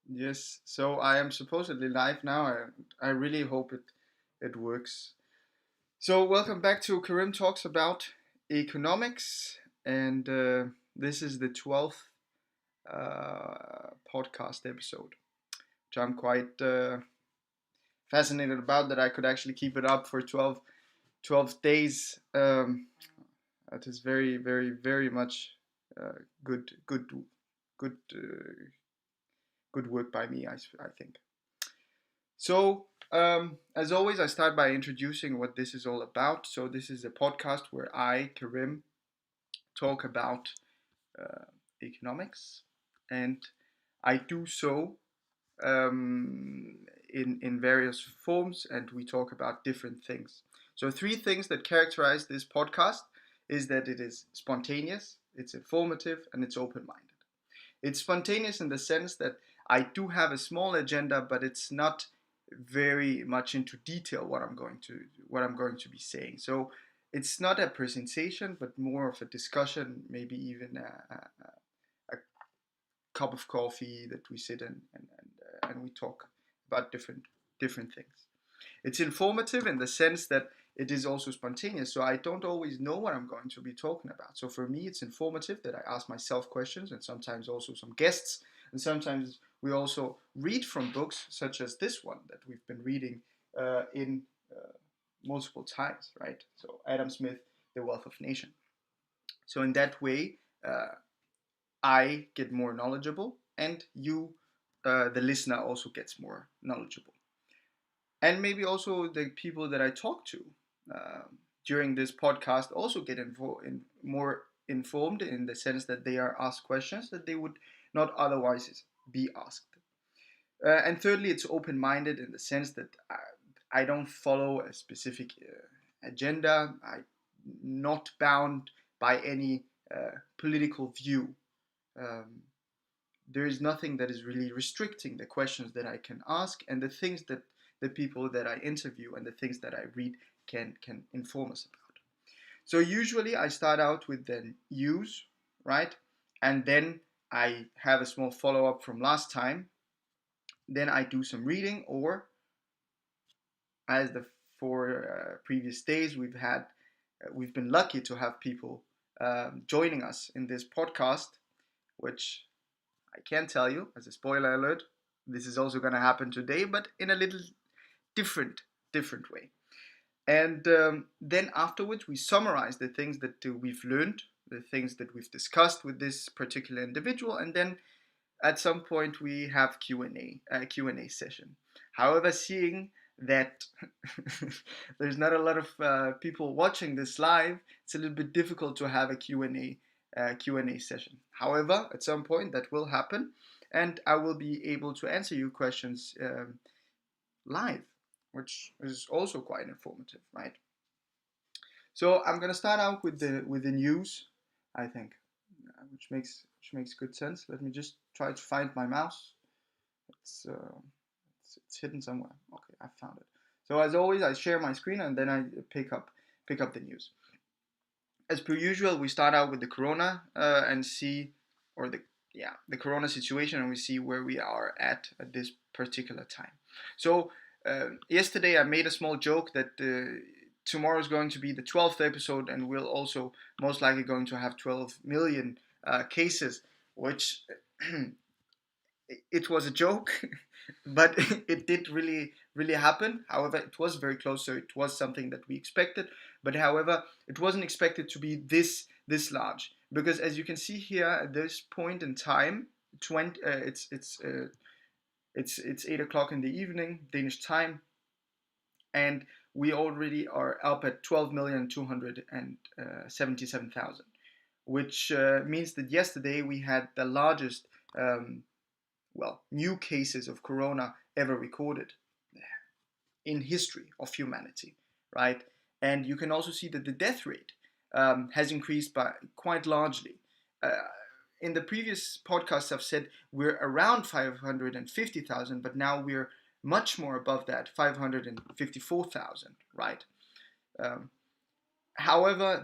Yes, so I am supposedly live now. I really hope it works. So welcome back to Karim Talks about economics, and this is the 12th podcast episode, which I'm quite fascinated about that I could actually keep it up for 12 days. That is very, very, very much good, good, good, good work by me. I think. So, as always, I start by introducing what this is all about. So, this is a podcast where I, Karim, talk about uh, economics, and I do so in various forms, and we talk about different things. So, three things that characterize this podcast is that it is spontaneous, it's informative, and it's open-minded. It's spontaneous in the sense that I do have a small agenda, but it's not very much into detail what I'm going to be saying. So it's not a presentation, but more of a discussion, maybe even a cup of coffee that we sit and we talk about different things. It's informative in the sense that it is also spontaneous. So I don't always know what I'm going to be talking about. So for me, it's informative that I ask myself questions and sometimes also some guests. And sometimes we also read from books such as this one that we've been reading in multiple times, right? So Adam Smith, The Wealth of Nation. So in that way, I get more knowledgeable and you, the listener, also gets more knowledgeable and maybe also the people that I talk to during this podcast also get more informed in the sense that they are asked questions that they would not otherwise be asked. And thirdly, it's open-minded in the sense that I don't follow a specific agenda. I'm not bound by any political view. Um, there is nothing that is really restricting the questions that I can ask and the things that the people that I interview and the things that I read can inform us about. So usually I start out with the news, right? And then I have a small follow up from last time. Then I do some reading, or as the 4 previous days we've been lucky to have people joining us in this podcast, which I can tell you, as a spoiler alert, this is also going to happen today, but in a little different different way. And then afterwards, we summarize the things that we've learned, the things that we've discussed with this particular individual, and then at some point we have Q&A session. However, seeing that there's not a lot of people watching this live, it's a little bit difficult to have a Q&A session. However, at some point that will happen, and I will be able to answer your questions live, which is also quite informative, right? So I'm gonna start out with the news, I think, which makes good sense. Let me just try to find my mouse. It's uh, it's hidden somewhere. Okay, I found it. So as always, I share my screen and then I pick up the news. As per usual, we start out with the corona and see, or the corona situation, and we see where we are at this particular time. So yesterday I made a small joke that tomorrow is going to be the 12th episode, and we'll also most likely going to have 12 million cases, which it was a joke, but it did really happen. However, it was very close, so it was something that we expected. But however, it wasn't expected to be this large, because as you can see here at this point in time, 20 it's 8 o'clock in the evening Danish time, and we already are up at 12,277,000, which means that yesterday we had the largest new cases of corona ever recorded in history of humanity, right? And you can also see that the death rate has increased by quite largely. Uh, in the previous podcasts, I've said we're around 550,000, but now we're much more above that, 554,000, right? Um, However,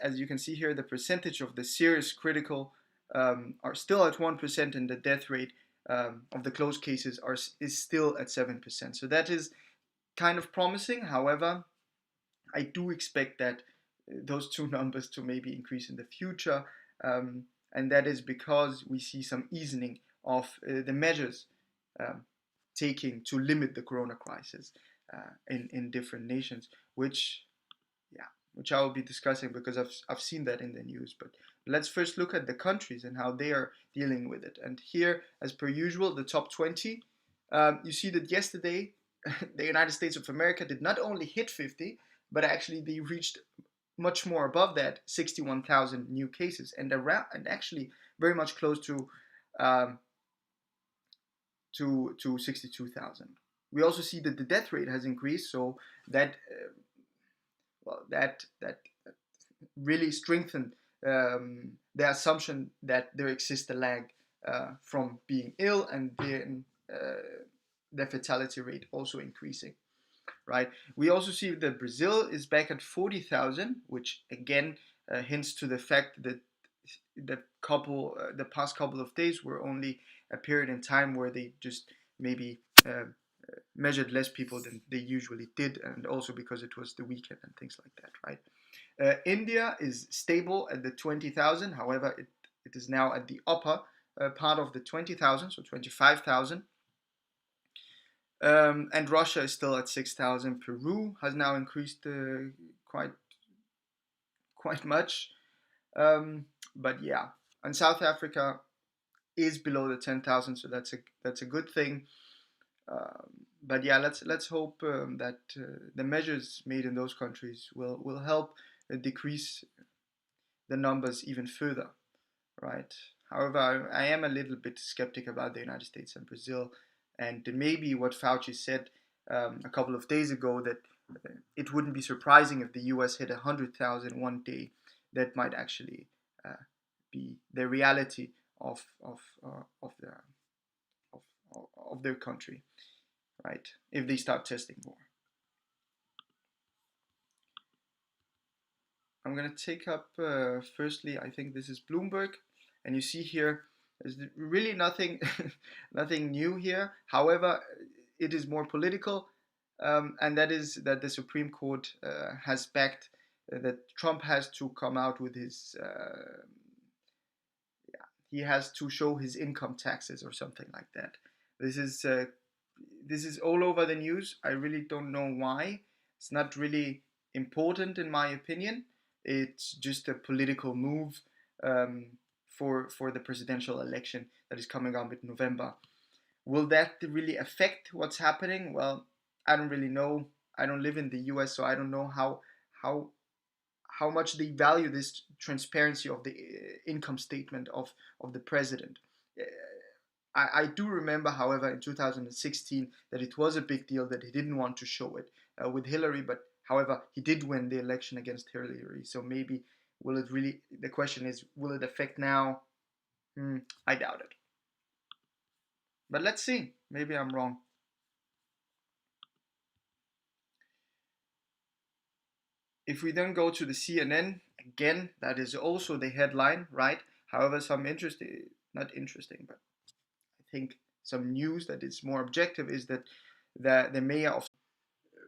as you can see here, the percentage of the serious critical are still at 1%, and the death rate of the closed cases is still at 7%. So that is kind of promising. However, I do expect that those two numbers to maybe increase in the future, and that is because we see some easing of the measures um, taking to limit the corona crisis in different nations, which I will be discussing because I've seen that in the news. But let's first look at the countries and how they are dealing with it. And here, as per usual, the top 20. You see that yesterday, the United States of America did not only hit 50, but actually they reached much more above that, 61,000 new cases, and actually very much close um, to 62,000. We also see that the death rate has increased, so that that really strengthened the assumption that there exists a lag from being ill and then the fatality rate also increasing. Right. We also see that Brazil is back at 40,000, which again hints to the fact that the past couple of days were only a period in time where they just maybe measured less people than they usually did, and also because it was the weekend and things like that, right? India is stable at the 20,000. However, it is now at the upper part of the 20,000, so 25,000. And Russia is still at 6,000. Peru has now increased quite much. But yeah, and South Africa is below the 10,000, so that's a good thing. But yeah, let's hope that the measures made in those countries will help decrease the numbers even further, right? However, I am a little bit skeptic about the United States and Brazil, and maybe what Fauci said a couple of days ago, that it wouldn't be surprising if the U.S. hit 100,000 one day. That might actually be the reality of their country, right? If they start testing more. I'm going to take up firstly, I think this is Bloomberg, and you see here there's really nothing nothing new here. However, it is more political, and that is that the Supreme Court has backed that Trump has to come out with his he has to show his income taxes or something like that. This is all over the news. I really don't know why. It's not really important in my opinion. It's just a political move for the presidential election that is coming up in November. Will that really affect what's happening? Well, I don't really know. I don't live in the U.S., so I don't know how how much they value this transparency of the income statement of the president. I do remember, however, in 2016 that it was a big deal that he didn't want to show it with Hillary, but however, he did win the election against Hillary. So maybe will it really, the question is, will it affect now? I doubt it. But let's see. Maybe I'm wrong. If we then go to the CNN, again, that is also the headline, right? However, some interesting, not interesting, but I think some news that is more objective is that the mayor of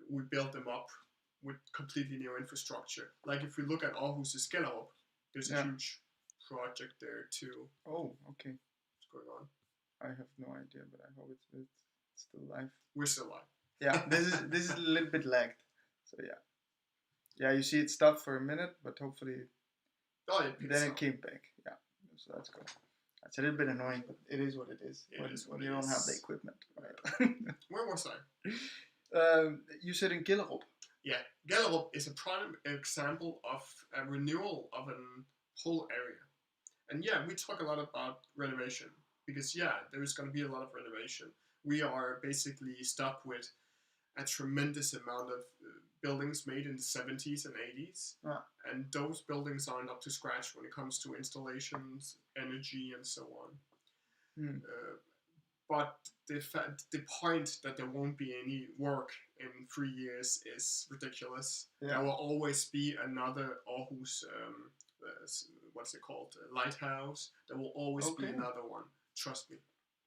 we built them up with completely new infrastructure. Like if we look at Aarhus' Skellerup, there's a huge project there too. Oh, okay. What's going on? I have no idea, but I hope it's still live. We're still live. Yeah, this is a little bit lagged. So yeah. Yeah, you see it stopped for a minute, but hopefully then it came back. Yeah, so that's good. That's a little bit annoying, but it is what it is. When you don't have the equipment. Right? Where was I? You said in Gellerup. Yeah, Gellerup is a prime example of a renewal of a whole area. And yeah, we talk a lot about renovation because there's going to be a lot of renovation. We are basically stuck with a tremendous amount of buildings made in the 70s and 80s, and those buildings aren't up to scratch when it comes to installations, energy, and so on. But the point that there won't be any work in 3 years is ridiculous. Yeah. There will always be another Aarhus, what's it called, lighthouse. There will always be another one. Trust me.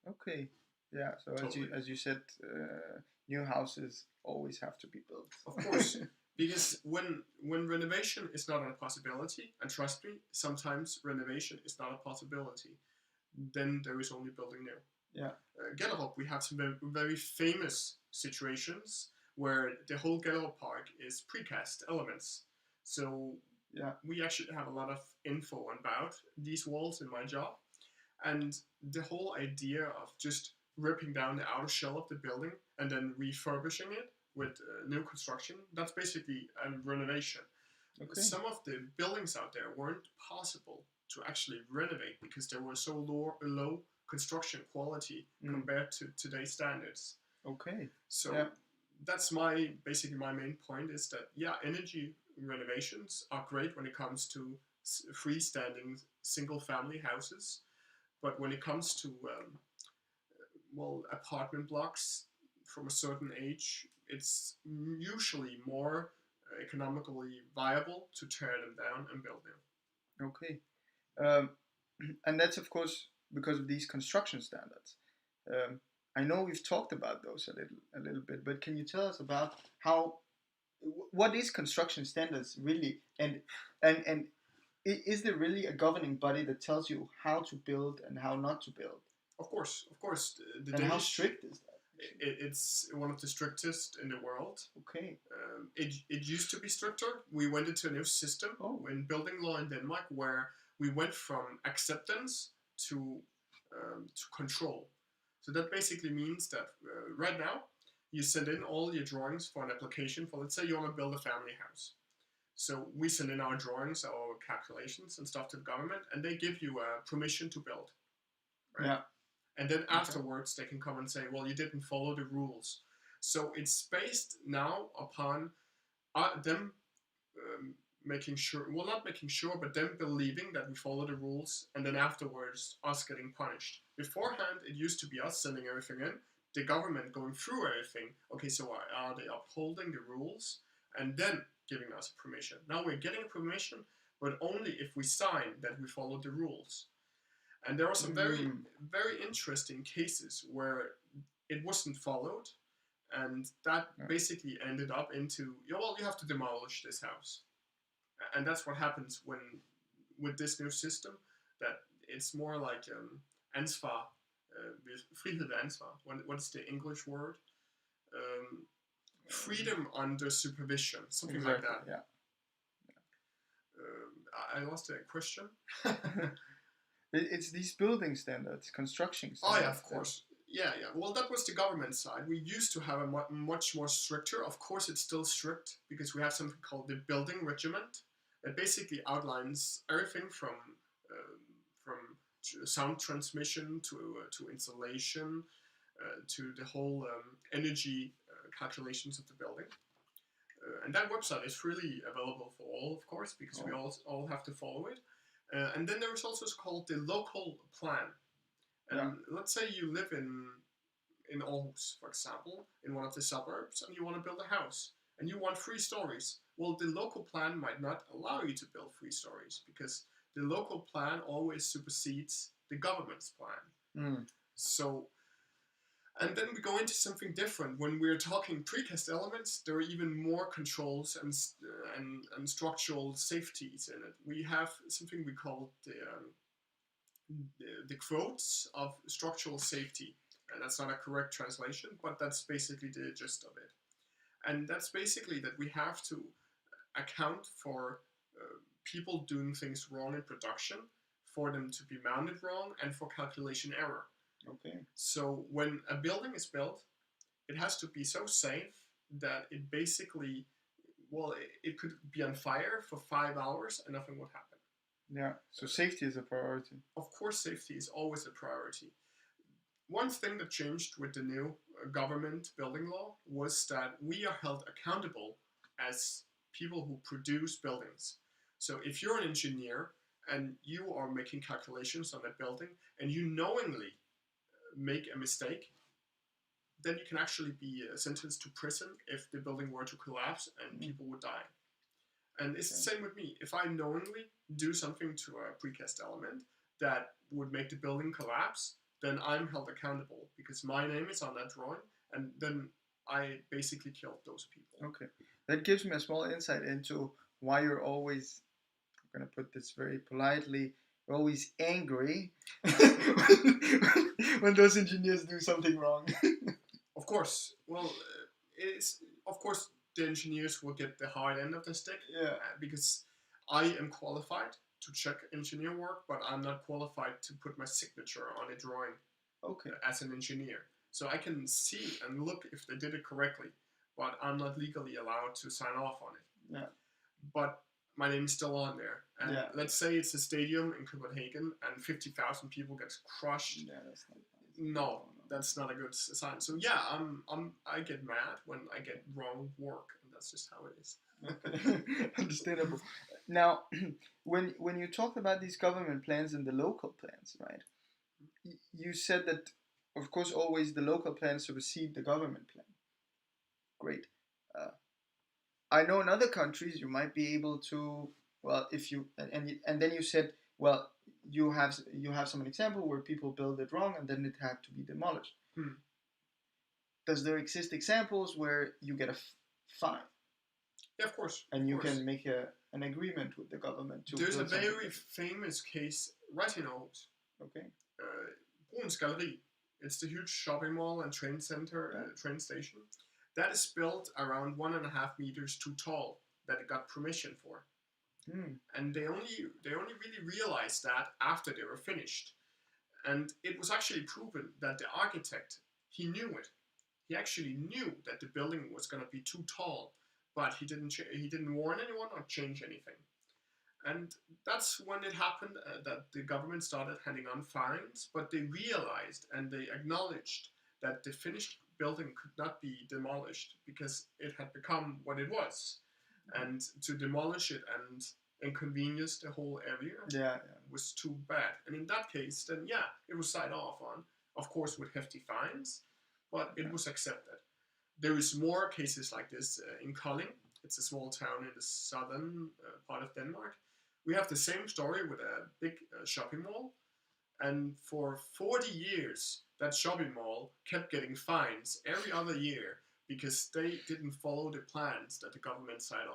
Okay. Yeah. So Totally. as you said, new houses always have to be built. Of course, because when renovation is not a possibility, and trust me, sometimes renovation is not a possibility, then there is only building new. Yeah. Gellerup, we have some very, very famous situations where the whole Gellerup Park is precast elements. So Yeah. we actually have a lot of info about these walls in my job, and the whole idea of just ripping down the outer shell of the building and then refurbishing it with new construction, that's basically a renovation. Okay. Some of the buildings out there weren't possible to actually renovate because they were so low construction quality compared to today's standards. Okay. So Yeah. that's my basically my main point is that yeah, energy renovations are great when it comes to freestanding single family houses, but when it comes to well, apartment blocks from a certain age, it's usually more economically viable to tear them down and build new. Okay. Um, and that's of course because of these construction standards. Um, I know we've talked about those a little bit, but can you tell us about how what is construction standards really, and is there really a governing body that tells you how to build and how not to build? Of course, the And how Danish. strict is that? It's one of the strictest in the world. Okay. It used to be stricter. We went into a new system in building law in Denmark where we went from acceptance to control. So that basically means that right now you send in all your drawings for an application for, let's say you want to build a family house. So we send in our drawings, our calculations and stuff to the government, and they give you permission to build. Right? Yeah. And then afterwards they can come and say, well, you didn't follow the rules. So it's based now upon them making sure, well, not making sure, but them believing that we follow the rules, and then afterwards us getting punished. Beforehand, it used to be us sending everything in, the government going through everything. Okay, so are they upholding the rules, and then giving us permission. Now we're getting permission, but only if we sign that we follow the rules. And there are some very, very interesting cases where it wasn't followed, and that basically ended up into, well, you have to demolish this house. And that's what happens when, with this new system, that it's more like ansvar, frihed ansvar. What's the English word? Freedom under supervision, something like that. Yeah. I lost a question. It's these building standards, construction standards. Oh yeah, of course. Yeah. Well, that was the government side. We used to have a much more stricter. Of course, it's still strict because we have something called the building regiment that basically outlines everything from sound transmission to insulation to the whole energy calculations of the building. And that website is freely available for all, of course, because we all have to follow it. And then there is also called the local plan. And let's say you live in Aarhus, for example, in one of the suburbs, and you want to build a house, and you want 3 stories. Well, the local plan might not allow you to build 3 stories, because the local plan always supersedes the government's plan. So, and then we go into something different. When we're talking precast elements, there are even more controls and structural safeties in it. We have something we call the quotes of structural safety. And that's not a correct translation, but that's basically the gist of it. And that's basically that we have to account for people doing things wrong in production, for them to be mounted wrong, and for calculation error. Okay. So when a building is built, it has to be so safe that it basically, well, it could be on fire for 5 hours and nothing would happen. Yeah, so safety is a priority. Of course, safety is always a priority. One thing that changed with the new government building law was that we are held accountable as people who produce buildings. So if you're an engineer and you are making calculations on a building and you knowingly make a mistake, then you can actually be sentenced to prison if the building were to collapse and people would die. And it's the same with me. If I knowingly do something to a precast element that would make the building collapse, then I'm held accountable because my name is on that drawing, and then I basically killed those people. Okay. That gives me a small insight into why you're always, I'm going to put this very politely, you're always angry when those engineers do something wrong. Of course, well, it's of course the engineers will get the hard end of the stick Yeah. because I am qualified to check engineer work, but I'm not qualified to put my signature on a drawing Okay. as an engineer. So I can see and look if they did it correctly, but I'm not legally allowed to sign off on it. Yeah. But my name is still on there. And Yeah. let's say it's a stadium in Copenhagen and 50,000 people get crushed. Yeah, that's not nice. No, that's not a good sign. So yeah, I get mad when I get wrong work, and that's just how it is. Okay. Understandable. Now, when you talked about these government plans and the local plans, right? You said that, of course, always the local plans supersede the government plan. Great. Uh, I know in other countries you might be able to, well, if you and then you said, well, you have some example where people build it wrong and then it had to be demolished. Does there exist examples where you get a fine? Yeah, of course. And you of course. can make an agreement with the government to. There's a build something very famous case right in Aarhus. Okay. Bruns Gallery. It's the huge shopping mall and train center, train station. That is built around 1.5 meters too tall that it got permission for. And they only really realized that after they were finished. And it was actually proven that the architect, he knew it. He actually knew that the building was going to be too tall, but he didn't warn anyone or change anything. And that's when it happened that the government started handing on fines, but they realized and they acknowledged that the finished building could not be demolished because it had become what it was. And to demolish it and inconvenience the whole area was too bad. And in that case, then yeah, it was signed off on, of course with hefty fines, but it was accepted. There is more cases like this in Kolding. It's a small town in the southern part of Denmark. We have the same story with a big shopping mall. And for 40 years, that shopping mall kept getting fines every other year because they didn't follow the plans that the government signed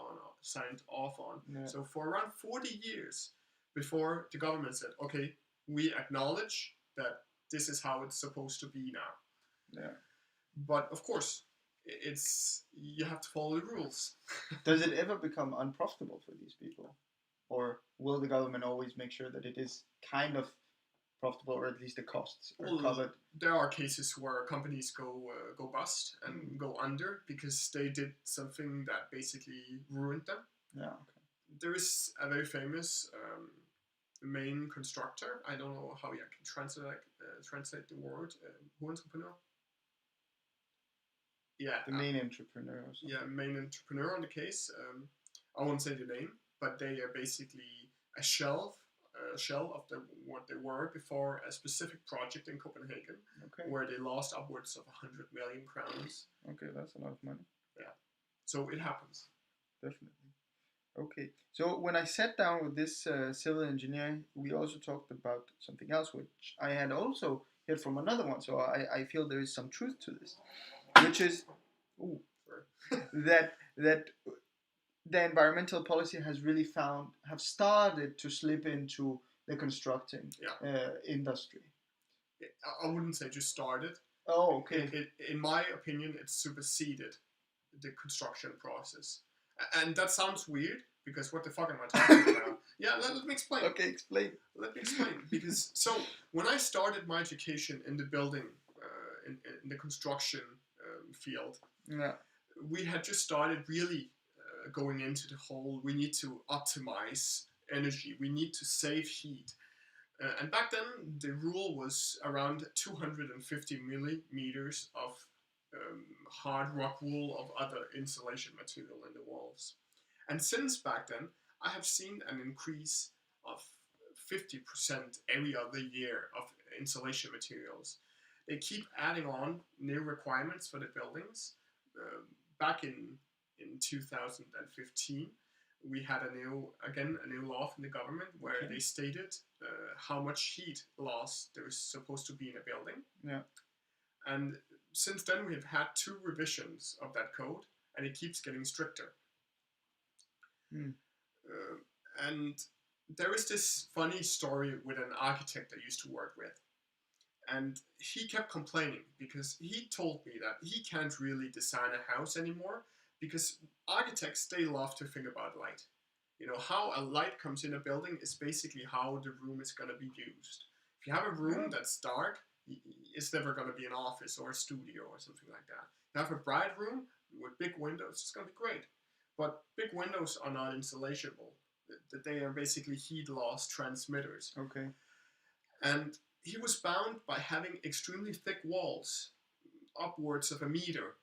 off on. Yeah. So for around 40 years before the government said, okay, we acknowledge that this is how it's supposed to be now. Yeah. But of course, you have to follow the rules. Does it ever become unprofitable for these people? Or will the government always make sure that it is kind of profitable, or at least the costs are covered? There are cases where companies go bust and go under because they did something that basically ruined them. Yeah. Okay. There is a very famous main constructor. I don't know how you can translate the word entrepreneur. Yeah. The main entrepreneur. Or something. Yeah, main entrepreneur on the case. I won't say the name, but they are basically a shell of what they were before a specific project in Copenhagen, where they lost upwards of 100 million crowns. Okay, that's a lot of money. Yeah, so it happens. Definitely. Okay, so when I sat down with this civil engineer, we also talked about something else, which I had also heard from another one. So I feel there is some truth to this, which is that the environmental policy has really have started to slip into the constructing industry. I wouldn't say just started. Oh, okay. In my opinion, it superseded the construction process. And that sounds weird, because what the fuck am I talking about? Yeah, let me explain. Okay, explain. Let me explain. Because, so, when I started my education in the building, in the construction field, we had just started really going into the whole, we need to optimize energy, we need to save heat. And back then, the rule was around 250 millimeters of hard rock wool of other insulation material in the walls. And since back then, I have seen an increase of 50% every other year of insulation materials. They keep adding on new requirements for the buildings. Back in 2015, we had a new law from the government where they stated how much heat loss there is supposed to be in a building. Yeah. And since then, we've had 2 revisions of that code, and it keeps getting stricter. Mm. And there is this funny story with an architect I used to work with. And he kept complaining because he told me that he can't really design a house anymore because architects, they love to think about light. You know, how a light comes in a building is basically how the room is going to be used. If you have a room that's dark, it's never going to be an office or a studio or something like that. You have a bright room with big windows, it's going to be great. But big windows are not insulationable. They are basically heat loss transmitters. Okay. And he was bound by having extremely thick walls, upwards of a meter,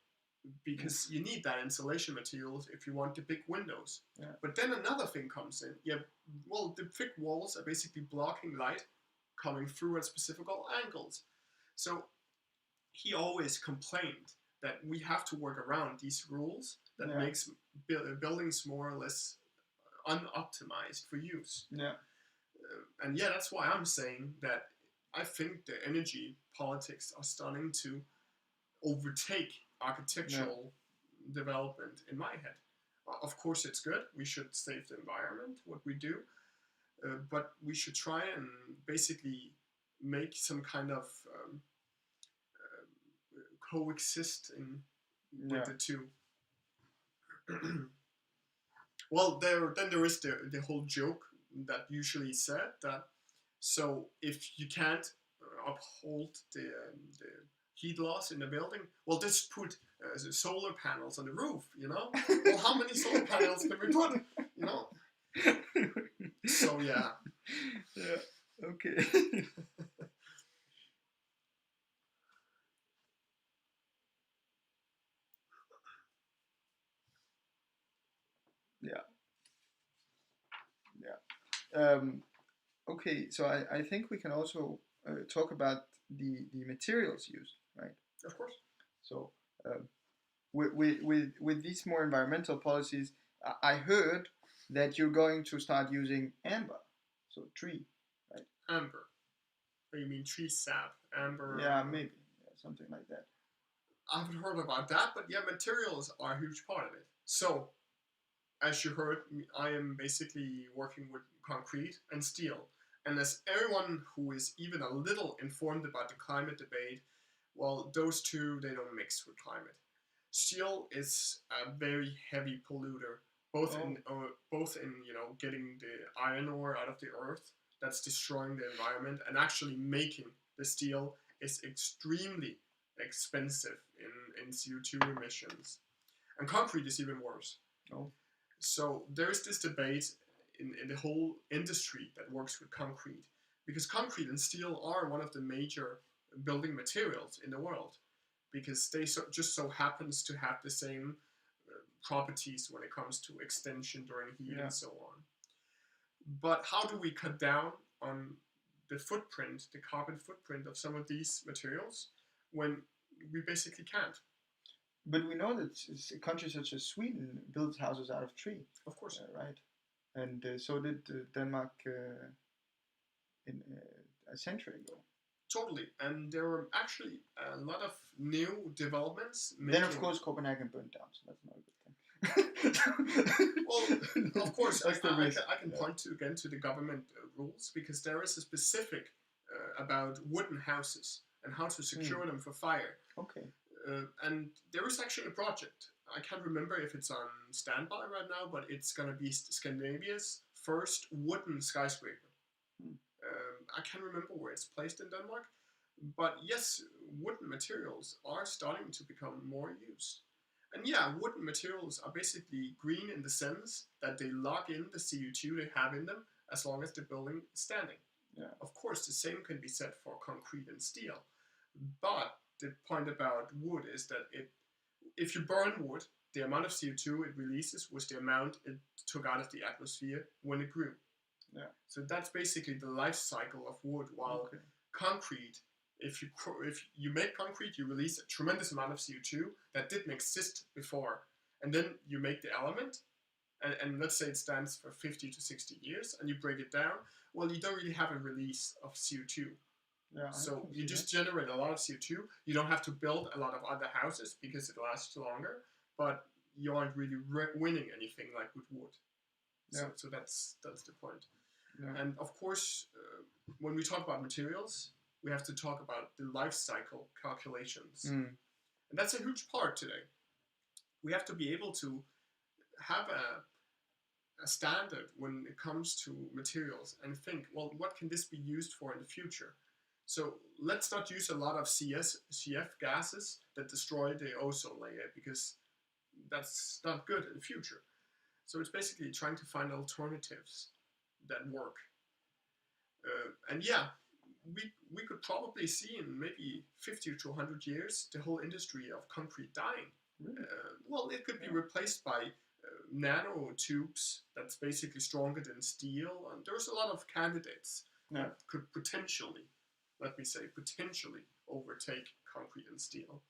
because you need that insulation materials if you want the big windows. Yeah. But then another thing comes in. Yeah, well, the thick walls are basically blocking light coming through at specific angles. So he always complained that we have to work around these rules that makes buildings more or less unoptimized for use. Yeah. And yeah, that's why I'm saying that I think the energy politics are starting to overtake architectural development in my head. Of course, it's good. We should save the environment, what we do. But we should try and basically make some kind of coexisting with the two. Well, then there is the whole joke that usually said that, so if you can't uphold the heat loss in the building, well, just put solar panels on the roof, you know? Well, how many solar panels can we put, you know? So, yeah. Yeah, okay. Yeah. Okay, so I think we can also talk about the materials used, right? Of course. So with these more environmental policies, I heard that you're going to start using amber, so tree, right? Amber. Oh, you mean tree sap? Amber? Yeah, maybe something like that. I haven't heard about that, but yeah, materials are a huge part of it. So, as you heard, I am basically working with concrete and steel. And as everyone who is even a little informed about the climate debate, well, those two, they don't mix with climate. Steel is a very heavy polluter, both in getting the iron ore out of the earth that's destroying the environment, and actually making the steel is extremely expensive in CO2 emissions. And concrete is even worse. Oh. So there is this debate in the whole industry that works with concrete, because concrete and steel are one of the major building materials in the world, because they just so happens to have the same properties when it comes to extension during heat and so on. But how do we cut down on the footprint, the carbon footprint of some of these materials, when we basically can't? But we know that countries such as Sweden build houses out of tree. Of course. Right? And so did Denmark in a century ago. Totally. And there were actually a lot of new developments. Then, of course, Copenhagen burned down, so that's not a good thing. Well, of course, I can Yeah. point again to the government rules, because there is a specific about wooden houses and how to secure them for fire. Okay. And there is actually a project. I can't remember if it's on standby right now, but it's going to be Scandinavia's first wooden skyscraper. I can't remember where it's placed in Denmark. But yes, wooden materials are starting to become more used. And yeah, wooden materials are basically green in the sense that they lock in the CO2 they have in them as long as the building is standing. Yeah. Of course, the same can be said for concrete and steel. But the point about wood is that if you burn wood, the amount of CO2 it releases was the amount it took out of the atmosphere when it grew. Yeah. So that's basically the life cycle of wood. While concrete, if you make concrete, you release a tremendous amount of CO2 that didn't exist before, and then you make the element, and let's say it stands for 50 to 60 years, and you break it down, well, you don't really have a release of CO2. Yeah, So you just generate a lot of CO2. You don't have to build a lot of other houses because it lasts longer, but you aren't really winning anything like with wood. So that's the point. Yeah. And of course, when we talk about materials, we have to talk about the life cycle calculations. Mm. And that's a huge part today. We have to be able to have a standard when it comes to materials and think, well, what can this be used for in the future? So let's not use a lot of CF gases that destroy the ozone layer, because that's not good in the future. So it's basically trying to find alternatives that work. And yeah, we could probably see in maybe 50 to 100 years the whole industry of concrete dying. Really? Well, it could be replaced by nano tubes that's basically stronger than steel, and there's a lot of candidates that could potentially, let me say, potentially overtake concrete and steel.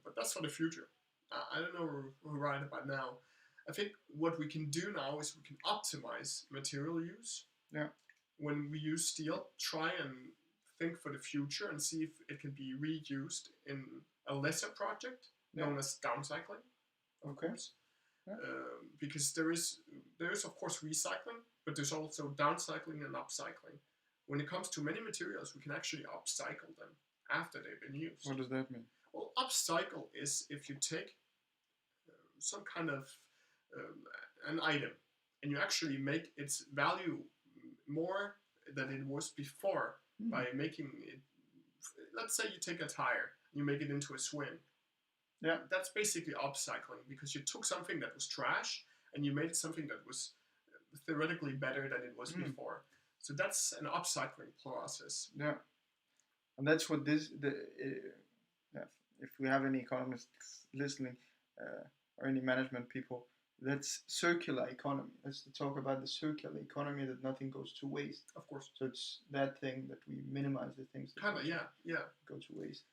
But that's for the future. I don't know who's right about now. I think what we can do now is we can optimize material use. Yeah. When we use steel, try and think for the future and see if it can be reused in a lesser project known as downcycling, of course. Yeah. Because there is of course recycling, but there's also downcycling and upcycling. When it comes to many materials, we can actually upcycle them after they've been used. What does that mean? Well, upcycle is if you take some kind of an item and you actually make its value more than it was before by making it. Let's say you take a tire, you make it into a swing. Yeah, that's basically upcycling, because you took something that was trash and you made it something that was theoretically better than it was before. So that's an upcycling process. Yeah, and that's what if we have any economists listening or any management people, that's circular economy. Let's talk about the circular economy, that nothing goes to waste. Of course. So it's that thing that we minimize the things that go to waste.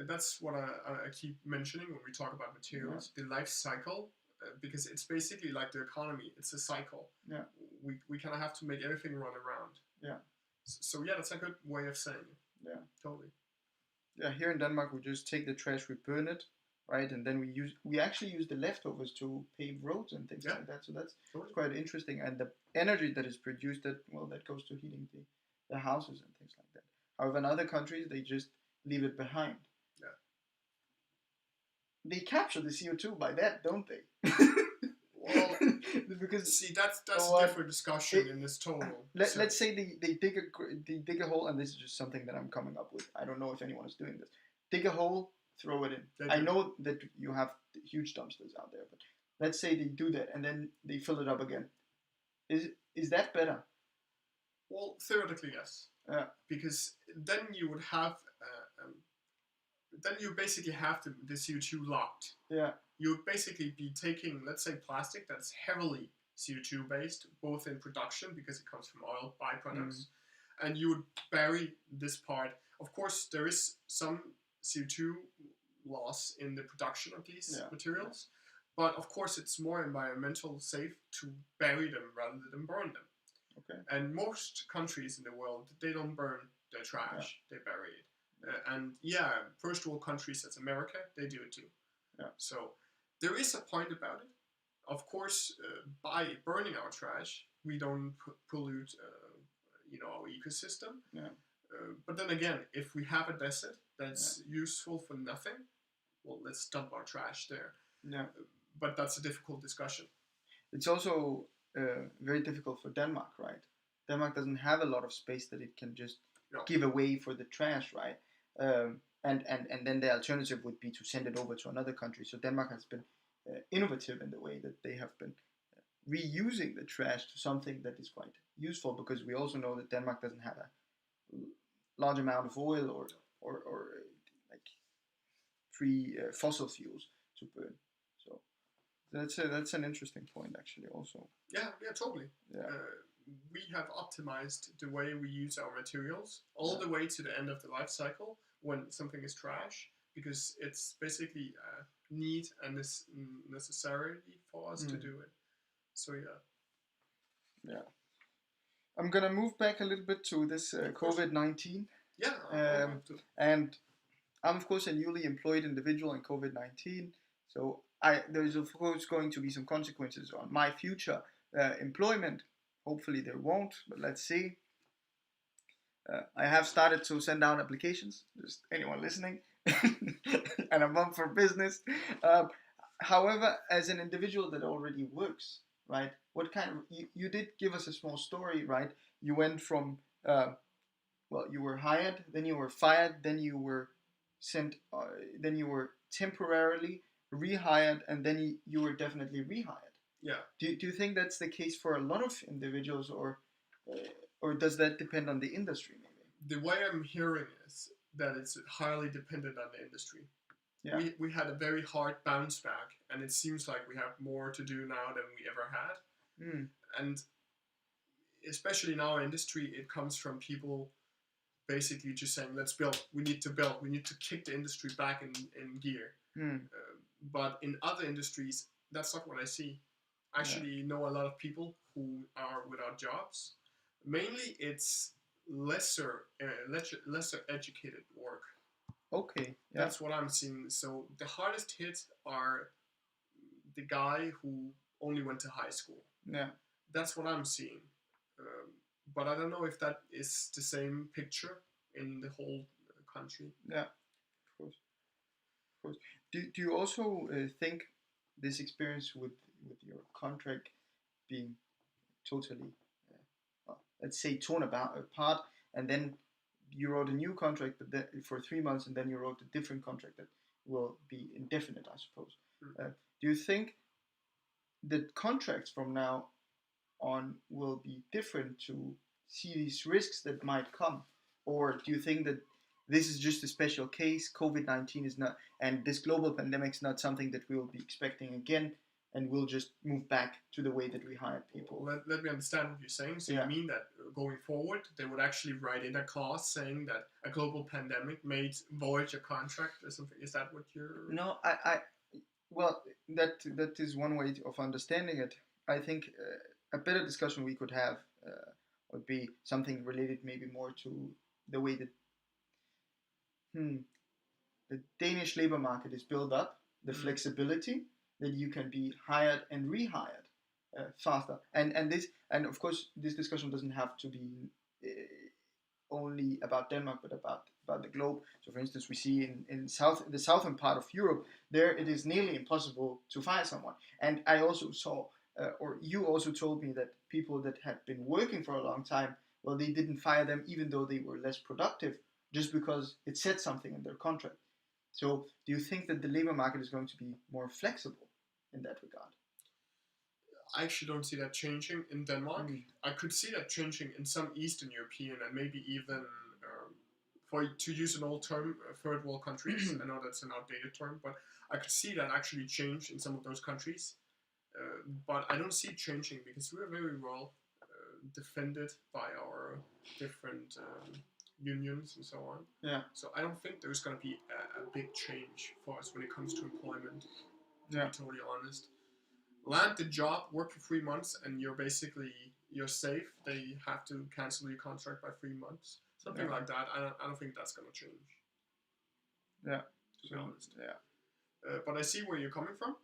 That's what I keep mentioning when we talk about materials, the life cycle, because it's basically like the economy. It's a cycle. Yeah. We kind of have to make everything run around. Yeah. So yeah, that's a good way of saying it. Yeah. Totally. Yeah, here in Denmark, we just take the trash, we burn it, right, and then we actually use the leftovers to pave roads and things like that. So that's quite interesting. And the energy that is produced, that goes to heating the houses and things like that. However, in other countries, they just leave it behind. Yeah. They capture the CO2 by that, don't they? Well, because see, that's a different discussion in this total. Let's say they dig a hole, and this is just something that I'm coming up with. I don't know if anyone is doing this. Dig a hole, throw it in. I know that you have huge dumpsters out there, but let's say they do that and then they fill it up again. Is that better? Well, theoretically, yes. Because then you would have, then you basically have the CO2 locked. Yeah. You would basically be taking, let's say, plastic that's heavily CO2 based, both in production because it comes from oil byproducts, and you would bury this part. Of course, there is some CO2 loss in the production of these materials, but of course, it's more environmental safe to bury them rather than burn them. Okay. And most countries in the world, they don't burn their trash; they bury it. And first world countries, as America, they do it too. Yeah. So there is a point about it. Of course, by burning our trash, we don't pollute, our ecosystem. Yeah. But then again, if we have a desert that's useful for nothing, well, let's dump our trash there. Yeah. But that's a difficult discussion. It's also very difficult for Denmark, right? Denmark doesn't have a lot of space that it can just give away for the trash, right? And then the alternative would be to send it over to another country. So Denmark has been innovative in the way that they have been reusing the trash to something that is quite useful, because we also know that Denmark doesn't have a large amount of oil or like free fossil fuels to burn. So that's an interesting point, actually, also. Yeah, totally. Yeah. We have optimized the way we use our materials all the way to the end of the life cycle when something is trash, because it's basically a need and necessity for us to do it. So yeah, Yeah. I'm gonna move back a little bit to this of course. COVID-19, Yeah, I'll have to. and I'm of course a newly employed individual in COVID-19, so there's of course going to be some consequences on my future employment. Hopefully there won't, but let's see. I have started to send out applications. Just anyone listening, and I'm up for business. Um, However, as an individual that already works, right? What kind of you did give us a small story, right? You went from well, you were hired, then you were fired, then you were sent, then you were temporarily rehired, and then you were definitely rehired. Yeah. Do you think that's the case for a lot of individuals, uh, or does that depend on the industry, maybe? The way I'm hearing is that it's highly dependent on the industry. Yeah. We had a very hard bounce back, and it seems like we have more to do now than we ever had. Mm. And especially in our industry, it comes from people basically just saying, let's build, we need to build, we need to kick the industry back in gear. Mm. But in other industries, that's not what I see. I actually know a lot of people who are without jobs. Mainly, it's lesser educated work. Okay. Yeah. That's what I'm seeing. So the hardest hits are the guy who only went to high school. Yeah. That's what I'm seeing. But I don't know if that is the same picture in the whole country. Yeah. Of course. Of course. Do you also think this experience with your contract being totally, well, let's say, torn apart, and then you wrote a new contract, but then, for 3 months, and then you wrote a different contract that will be indefinite, I suppose. Mm. Do you think the contracts from now on will be different to see these risks that might come, or do you think that this is just a special case? COVID-19 is not, and this global pandemic is not something that we will be expecting again, and we'll just move back to the way that we hire people. Let me understand what you're saying. So Yeah. you mean that going forward, they would actually write in a clause saying that a global pandemic made void your contract or something? Is that what you're? No, well, that is one way of understanding it. I think a better discussion we could have would be something related maybe more to the way that the Danish labor market is built up, the flexibility that you can be hired and rehired faster, and of course this discussion doesn't have to be only about Denmark, but about the globe. So, for instance, we see in the southern part of Europe, there it is nearly impossible to fire someone. And I also saw, or you also told me that people that had been working for a long time, well, they didn't fire them even though they were less productive, just because it said something in their contract. So, do you think that the labor market is going to be more flexible in that regard? I actually don't see that changing in Denmark. I could see that changing in some Eastern European and maybe even, to use an old term, third world countries. I know that's an outdated term, but I could see that actually change in some of those countries. But I don't see it changing because we're very well defended by our different unions and so on. Yeah. So I don't think there's going to be a big change for us when it comes to employment, to be totally honest. Land the job, work for 3 months, and you're safe. They have to cancel your contract by 3 months, something like that. I don't think that's gonna change. Yeah, to be honest. Yeah. But I see where you're coming from.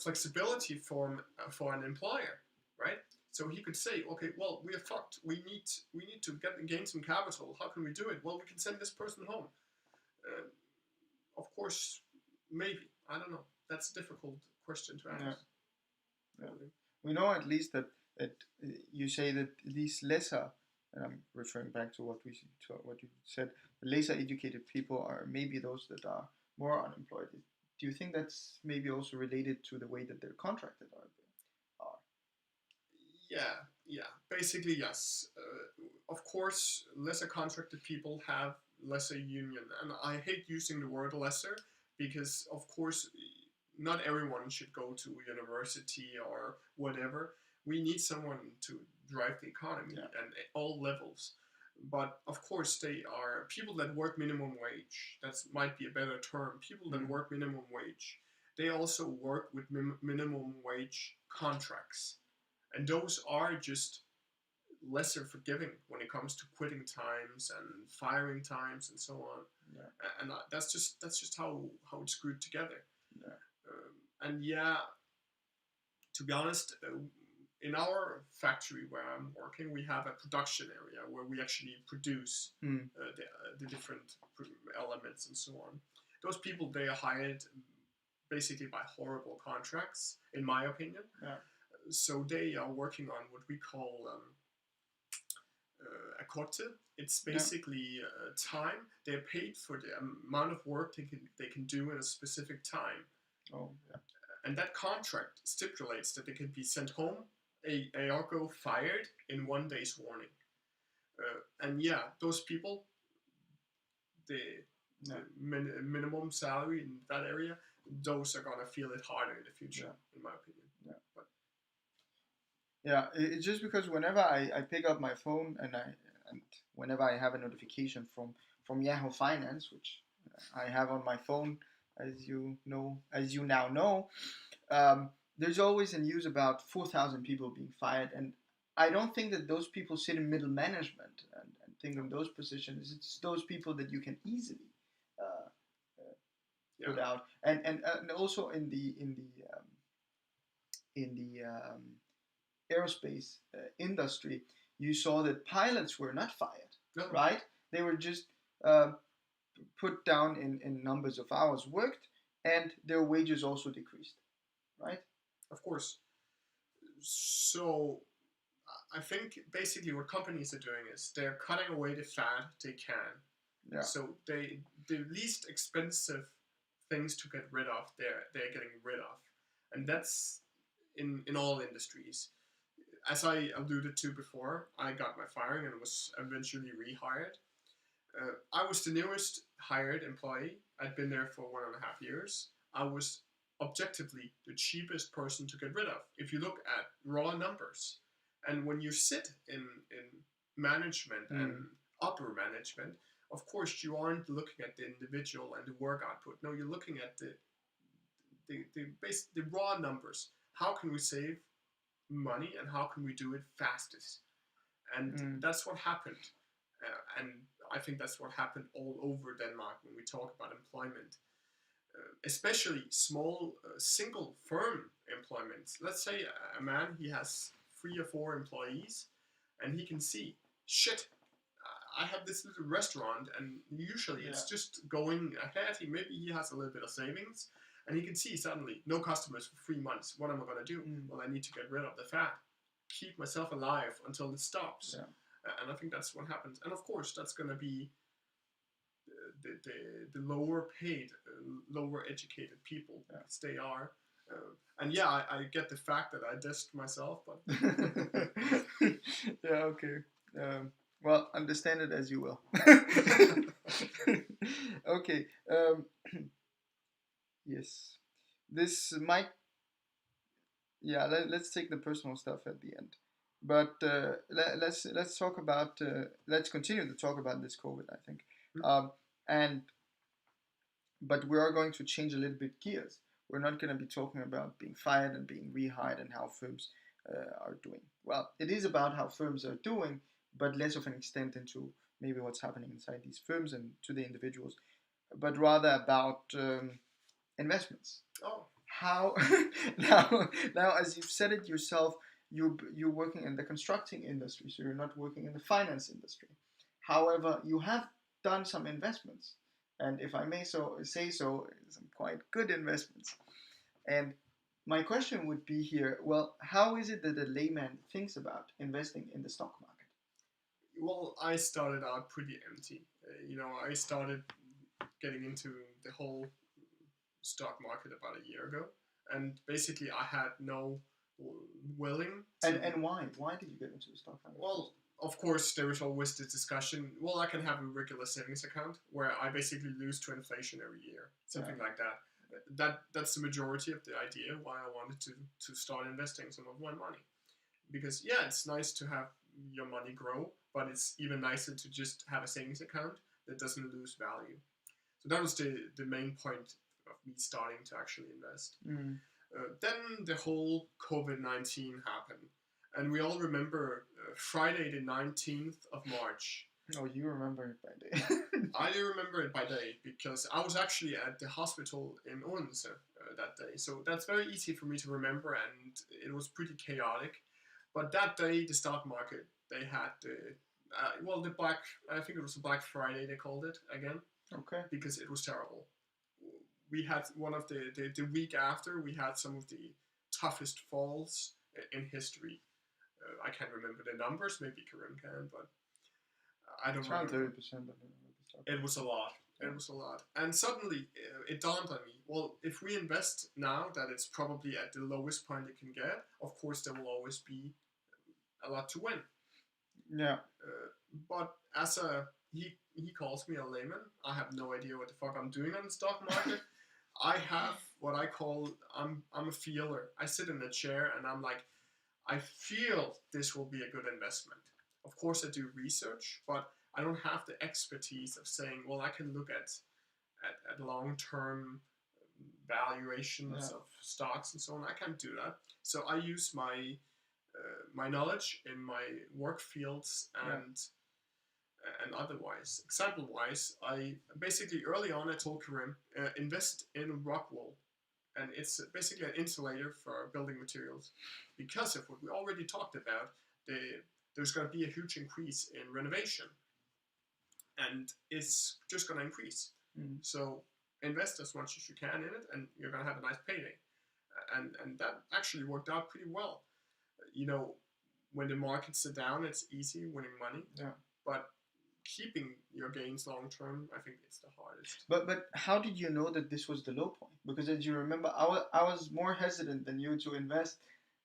Flexibility for an employer, right? So he could say, okay, well, we are fucked. We need to gain some capital. How can we do it? Well, we can send this person home. Of course, maybe. I don't know. That's a difficult question to answer. Yeah. We know at least that you say that these lesser, and I'm referring back to what you said, the lesser educated people are maybe those that are more unemployed. Do you think that's maybe also related to the way that they're contracted are? Yeah. Basically, yes. Of course, lesser contracted people have lesser union, and I hate using the word lesser because, of course, not everyone should go to university or whatever. We need someone to drive the economy and at all levels. But of course, they are people that work minimum wage. That might be a better term. People that work minimum wage. They also work with minimum wage contracts. and those are just lesser forgiving when it comes to quitting times and firing times and so on. Yeah. And that's just how it's screwed together. Yeah. And yeah, to be honest, in our factory where I'm working, we have a production area where we actually produce the different elements and so on. Those people, they are hired basically by horrible contracts, in my opinion. Yeah. So they are working on what we call a quota. It's basically time. They're paid for the amount of work they can do in a specific time. Oh, yeah. And that contract stipulates that they can be sent home, ergo fired in 1 day's warning. And yeah, those people, the minimum salary in that area, those are gonna feel it harder in the future, in my opinion. Yeah. But yeah, it's just because whenever I pick up my phone and whenever I have a notification from Yahoo Finance, which I have on my phone, as you now know, there's always a news about 4,000 people being fired, and I don't think that those people sit in middle management and think in those positions. It's those people that you can easily put out, and also in the aerospace industry, you saw that pilots were not fired, right? They were just put down in numbers of hours worked, and their wages also decreased, right? Of course. So I think basically what companies are doing is they're cutting away the fat they can. Yeah. So the least expensive things to get rid of, they're getting rid of, and that's in all industries. As I alluded to before, I got my firing and was eventually rehired. I was the newest hired employee. I'd been there for 1.5 years. I was objectively the cheapest person to get rid of if you look at raw numbers. And when you sit in management and upper management, of course you aren't looking at the individual and the work output. No, you're looking at the raw numbers. How can we save money and how can we do it fastest? And that's what happened. And I think that's what happened all over Denmark when we talk about employment. Especially small single firm employments. Let's say a man, he has 3 or 4 employees, and he can see, shit, I have this little restaurant, and usually it's just going ahead. Maybe he has a little bit of savings, and he can see suddenly no customers for 3 months. What am I going to do? Well, I need to get rid of the fat, keep myself alive until it stops. And I think that's what happens. And of course, that's going to be the lower paid, lower educated people, because they are. And yeah, I get the fact that I dissed myself, but yeah, okay. Well, understand it as you will. Okay. Yes, this might. Yeah, let's take the personal stuff at the end, but let's talk about. Let's continue to talk about this COVID, I think. But we are going to change a little bit gears. We're not going to be talking about being fired and being rehired and how firms are doing. Well, it is about how firms are doing, but less of an extent into maybe what's happening inside these firms and to the individuals, but rather about investments. Oh. How now, as you've said it yourself, you're working in the constructing industry, so you're not working in the finance industry. However, you have done some investments, and if I may say so, some quite good investments. And my question would be here, well, how is it that a layman thinks about investing in the stock market? Well, I started out pretty empty. I started getting into the whole stock market about a year ago, and basically I had no willing to... And why did you get into the stock market? Well, of course there is always the discussion, well, I can have a regular savings account where I basically lose to inflation every year, something like that. That's the majority of the idea why I wanted to start investing some of my money, because it's nice to have your money grow, but it's even nicer to just have a savings account that doesn't lose value. So that was the main point of me starting to actually invest. Then the whole COVID-19 happened, And we all remember Friday the 19th of March. Oh, you remember it by day. I do remember it by day because I was actually at the hospital in Odense that day. So that's very easy for me to remember, and it was pretty chaotic. But that day, the stock market, they had the Black, I think it was the Black Friday, they called it again, Okay. because it was terrible. We had one of the week after, we had some of the toughest falls in history. I can't remember the numbers, maybe Karim can, but I don't It's around remember. 30%. It was a lot. Yeah. It was a lot. And suddenly it dawned on me, well, if we invest now that it's probably at the lowest point it can get, of course there will always be a lot to win. Yeah. But as he calls me a layman, I have no idea what the fuck I'm doing on the stock market. I have what I call, I'm a feeler. I sit in a chair and I'm like, I feel this will be a good investment. Of course I do research, but I don't have the expertise of saying, well, I can look at long-term valuations of stocks and so on. I can't do that. So I use my knowledge in my work fields and otherwise. Example-wise, I basically early on I told Karim, invest in rock wool, and it's basically an insulator for building materials, because of what we already talked about. There's going to be a huge increase in renovation, and it's just going to increase. So invest as much as you can in it, and you're going to have a nice payday. And that actually worked out pretty well. You know, when the markets are down, it's easy winning money. Yeah. But keeping your gains long term, I think it's the hardest. But how did you know that this was the low point? Because as you remember, I was more hesitant than you to invest,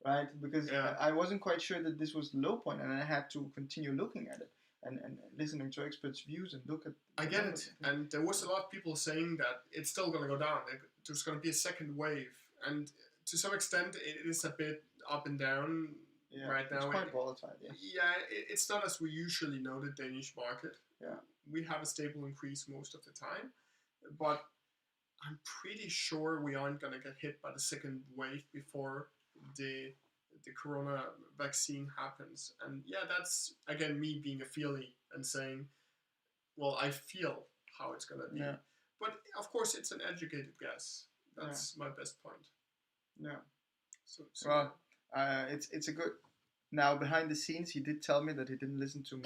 right? Because I wasn't quite sure that this was the low point, and I had to continue looking at it and listening to experts' views and look at. I get it, and there was a lot of people saying that it's still going to go down. There's going to be a second wave, and to some extent, it is a bit up and down. Yeah, right now. It's quite volatile, yes. Yeah, it's not as we usually know the Danish market. Yeah. We have a stable increase most of the time, but I'm pretty sure we aren't going to get hit by the second wave before the corona vaccine happens. And yeah, that's, again, me being a feely and saying, well, I feel how it's going to be. Yeah. But of course, it's an educated guess. That's my best point. Yeah. So well, it's a good. Now behind the scenes, he did tell me that he didn't listen to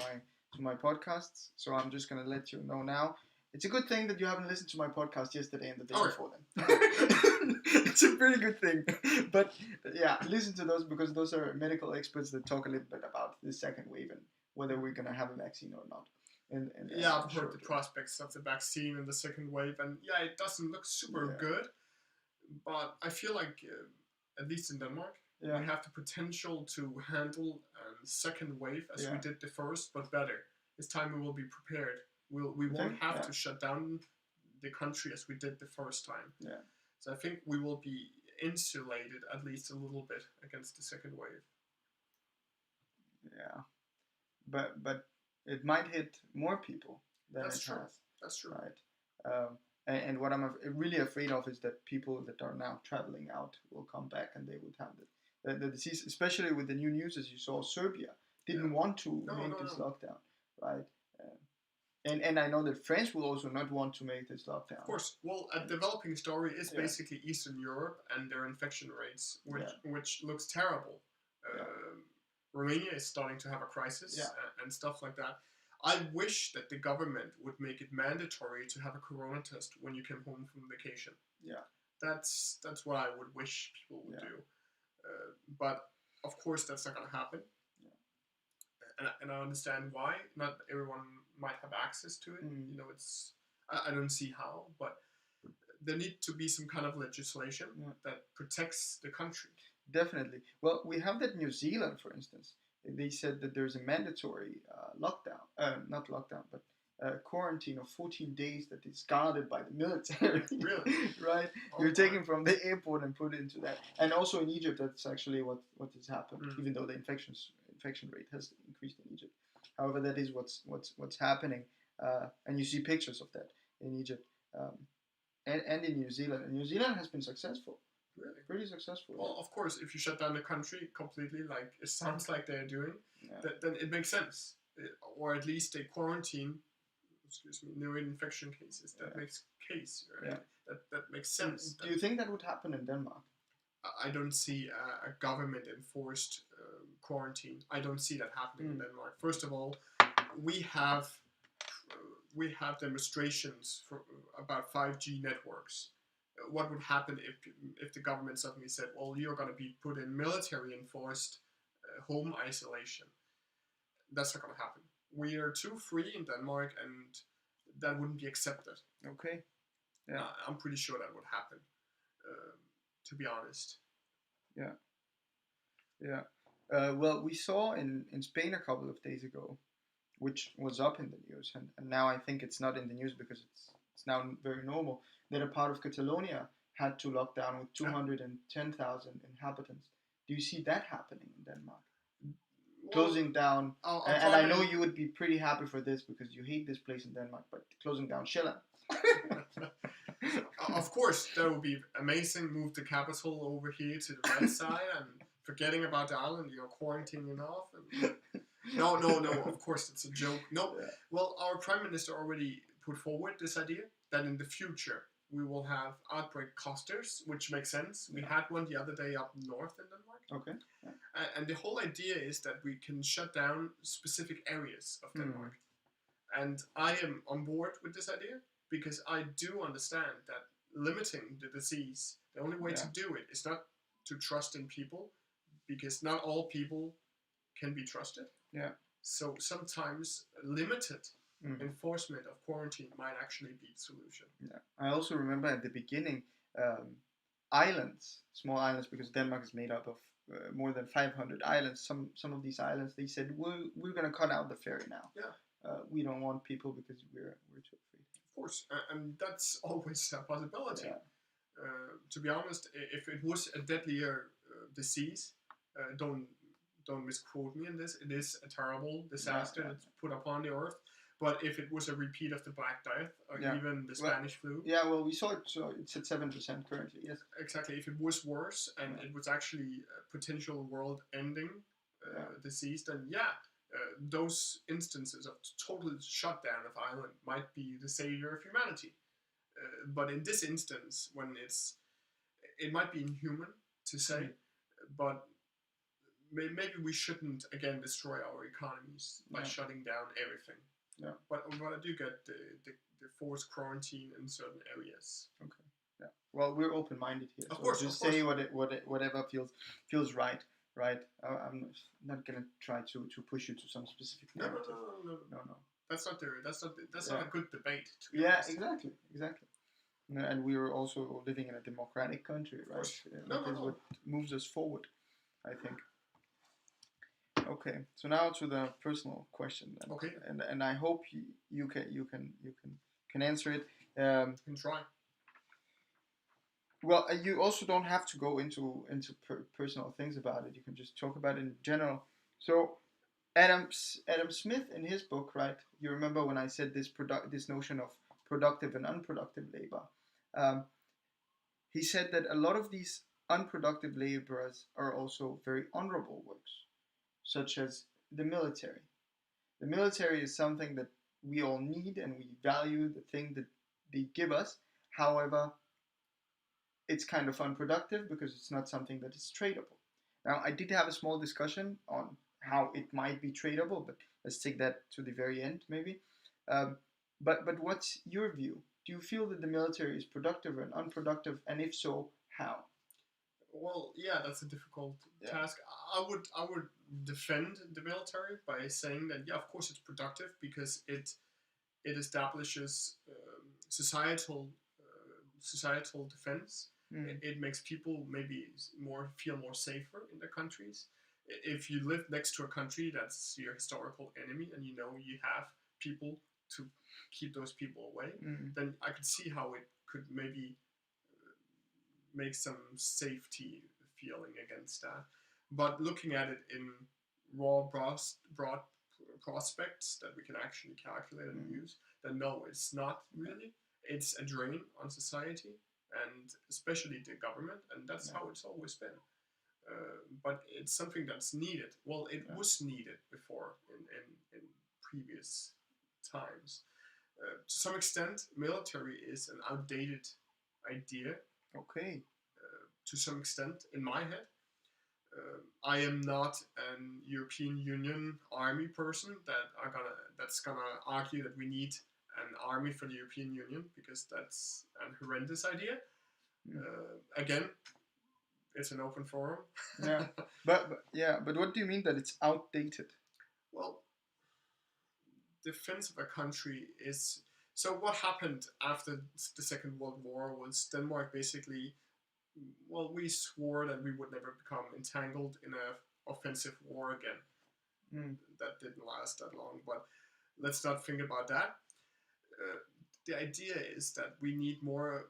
my podcasts, so I'm just gonna let you know now. It's a good thing that you haven't listened to my podcast yesterday and the day before then. It's a pretty good thing. But yeah, listen to those, because those are medical experts that talk a little bit about the second wave and whether we're gonna have a vaccine or not. And yeah, I've heard the prospects of the vaccine and the second wave, and yeah, it doesn't look super good, but I feel like at least in Denmark, we have the potential to handle a second wave as we did the first, but better. This time we will be prepared. We won't have to shut down the country as we did the first time. Yeah. So I think we will be insulated at least a little bit against the second wave. Yeah, but it might hit more people than it has. That's true. Right. And what I'm really afraid of is that people that are now traveling out will come back and they would have the disease, especially with the new news, as you saw, Serbia didn't want to make this lockdown, right? And I know that France will also not want to make this lockdown. Of course. Well, a developing story is basically Eastern Europe and their infection rates, which looks terrible. Romania is starting to have a crisis and stuff like that. I wish that the government would make it mandatory to have a corona test when you come home from vacation. Yeah. That's what I would wish people would do. But of course that's not going to happen. Yeah. And I understand why. Not everyone might have access to it. You know, I don't see how, but there need to be some kind of legislation that protects the country. Definitely. Well, we have that in New Zealand, for instance. They said that there's a mandatory not lockdown, but quarantine of 14 days that is guarded by the military. Really? Right? You're taken from the airport and put into that. And also in Egypt, that's actually what has happened, even though the infection rate has increased in Egypt. However, that is what's happening. And you see pictures of that in Egypt and in New Zealand. And New Zealand has been successful. Really? Pretty successful. Well, of course, if you shut down the country completely, like it sounds like they're doing, Yeah. then it makes sense. Or at least they quarantine, new infection cases. That makes case, right? Yeah. That makes sense. Do you think that would happen in Denmark? I don't see a government enforced quarantine. I don't see that happening in Denmark. First of all, we have demonstrations about 5G networks. What would happen if the government suddenly said, "Well, you're going to be put in military enforced home isolation"? That's not going to happen. We are too free in Denmark, and that wouldn't be accepted. Okay. Yeah. I'm pretty sure that would happen. To be honest. Yeah. Yeah. Well, we saw in Spain a couple of days ago, which was up in the news, and now I think it's not in the news because it's now very normal, that a part of Catalonia had to lock down with 210,000 inhabitants. Do you see that happening in Denmark? Well, closing down, and I know you would be pretty happy for this because you hate this place in Denmark, but closing down Sjælland. Of course, that would be amazing. Move the capital over here to the right side and forgetting about the island, quarantining off. And... No. Of course, it's a joke. No. Yeah. Well, our prime minister already put forward this idea that in the future we will have outbreak clusters, which makes sense. We had one the other day up north in Denmark. Okay. Yeah. And the whole idea is that we can shut down specific areas of Denmark. And I am on board with this idea because I do understand that limiting the disease, the only way to do it is not to trust in people, because not all people can be trusted. Yeah. So sometimes limited enforcement of quarantine might actually be the solution. Yeah. I also remember at the beginning, islands, small islands, because Denmark is made up of more than 500 islands. Some of these islands, they said, we're going to cut out the ferry now. Yeah. We don't want people because we're too afraid. Of course, and that's always a possibility. Yeah. To be honest, if it was a deadlier disease, don't misquote me in this. It is a terrible disaster that's put upon the earth. But if it was a repeat of the Black Death or even the Spanish flu, well, we saw it. So it's at 7% currently. Yes, exactly. If it was worse and it was actually a potential world-ending disease, then those instances of total shutdown of island might be the savior of humanity. But in this instance, when it might be inhuman to say, but maybe we shouldn't again destroy our economies by shutting down everything. Yeah. But I do get the forced quarantine in certain areas. Okay. Yeah. Well, we're open-minded here. Of course. Just say whatever feels right. Right. I'm not gonna try to push you to some specific narrative. No. That's not a good debate. Exactly. And we are also living in a democratic country, right? That is what moves us forward, I think. Okay, so now to the personal question. Then. Okay. And I hope you can answer it. You can try. Well, you also don't have to go into personal things about it. You can just talk about it in general. So, Adam Smith in his book, right? You remember when I said this notion of productive and unproductive labor? He said that a lot of these unproductive laborers are also very honorable works, such as the military. The military is something that we all need and we value the thing that they give us. However, it's kind of unproductive because it's not something that is tradable. Now, I did have a small discussion on how it might be tradable, but let's take that to the very end, maybe. But what's your view? Do you feel that the military is productive and unproductive, and if so, how? Well, yeah, that's a difficult task. I would defend the military by saying that of course it's productive because it establishes societal defense. It makes people maybe feel more safer in their countries. If you live next to a country that's your historical enemy and you have people to keep those people away, then I could see how it could maybe make some safety feeling against that. But looking at it in raw, broad prospects that we can actually calculate and use, then no, it's not really. It's a drain on society. and especially the government, and that's Yeah. how it's always been. But it's something that's needed. Well, it Yeah. was needed before in previous times. To some extent, military is an outdated idea. Okay. To some extent, in my head, I am not an European Union army person that's gonna argue that we need an army for the European Union because that's an horrendous idea. Mm. Again, it's an open forum. Yeah. But what do you mean that it's outdated? Well, defense of a country is so. What happened after the Second World War was Denmark basically. Well, we swore that we would never become entangled in a offensive war again. Mm. That didn't last that long, but let's not think about that. Uh, the idea is that we need more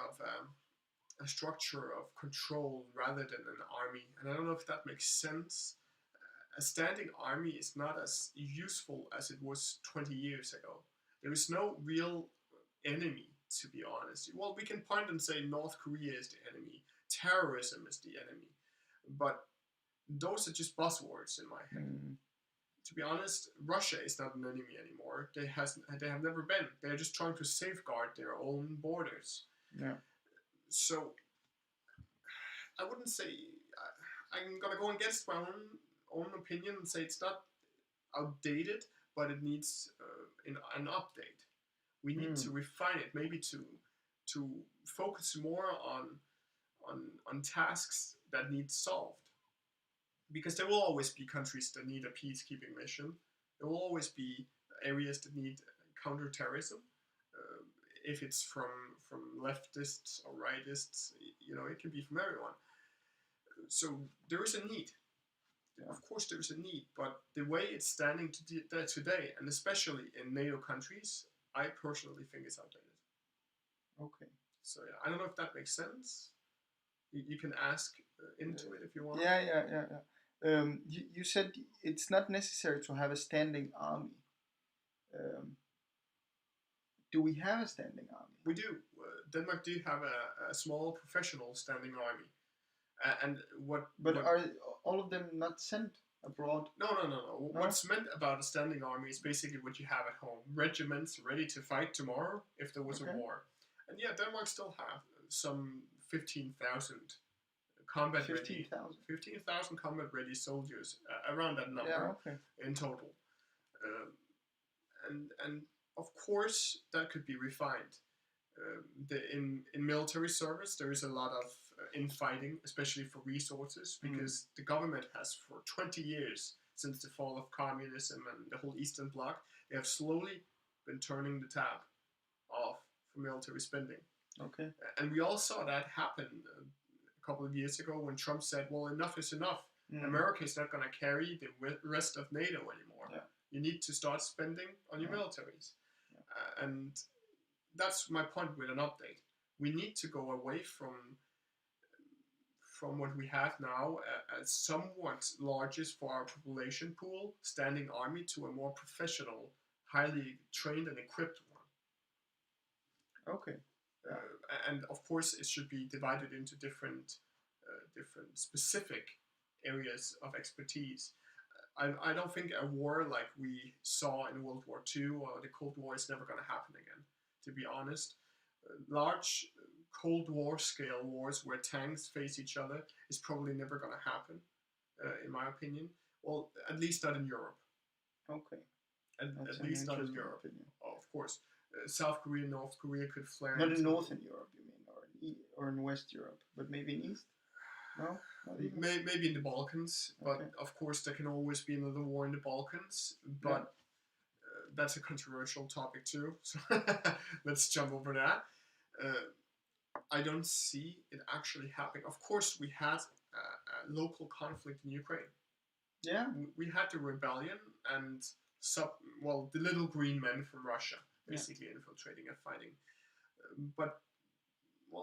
of a structure of control rather than an army, and I don't know if that makes sense. A standing army is not as useful as it was 20 years ago. There is no real enemy, to be honest. Well, we can point and say North Korea is the enemy, terrorism is the enemy, but those are just buzzwords in my head. Mm. To be honest, Russia is not an enemy anymore. They have never been. They are just trying to safeguard their own borders. Yeah. So I wouldn't say I'm gonna go against my own opinion and say it's not outdated, but it needs an update. We need to refine it, maybe to focus more on tasks that need solved. Because there will always be countries that need a peacekeeping mission. There will always be areas that need counterterrorism. Uh, if it's from leftists or rightists, it can be from everyone. So there is a need. Yeah. Of course, there is a need, but the way it's standing today, and especially in NATO countries, I personally think it's outdated. Okay. So yeah, I don't know if that makes sense. You can ask into it if you want. Yeah. You said it's not necessary to have a standing army. Do we have a standing army? We do. Denmark do have a small professional standing army. And what? But what, are all of them not sent abroad? No. What's meant about a standing army is basically what you have at home. Regiments ready to fight tomorrow if there was a war. And yeah, Denmark still have some 15,000 combat 15,000 combat ready soldiers, around that number in total. And of course that could be refined. In military service there is a lot of infighting, especially for resources, because the government has for 20 years, since the fall of communism and the whole Eastern Bloc, they have slowly been turning the tap off for military spending. Okay. And we all saw that happen a couple of years ago when Trump said, well, enough is enough. America is not going to carry the rest of NATO anymore. Yeah. You need to start spending on your militaries. And that's my point with an update. We need to go away from what we have now, as somewhat largest for our population pool, standing army, to a more professional, highly trained and equipped one. Okay. And of course, it should be divided into different specific areas of expertise. I don't think a war like we saw in World War II or the Cold War is never going to happen again, to be honest. Large Cold War scale wars where tanks face each other is probably never going to happen, in my opinion. Well, at least not in Europe. Okay. At least not in Europe. Oh, of course. South Korea, North Korea could flare. Not in Northern Europe, you mean, or in West Europe, but maybe in East? No? Maybe in the Balkans, but of course there can always be another war in the Balkans, but that's a controversial topic too, so let's jump over that. I don't see it actually happening. Of course, we had a local conflict in Ukraine. Yeah. We had the rebellion and the little green men from Russia basically infiltrating and fighting. But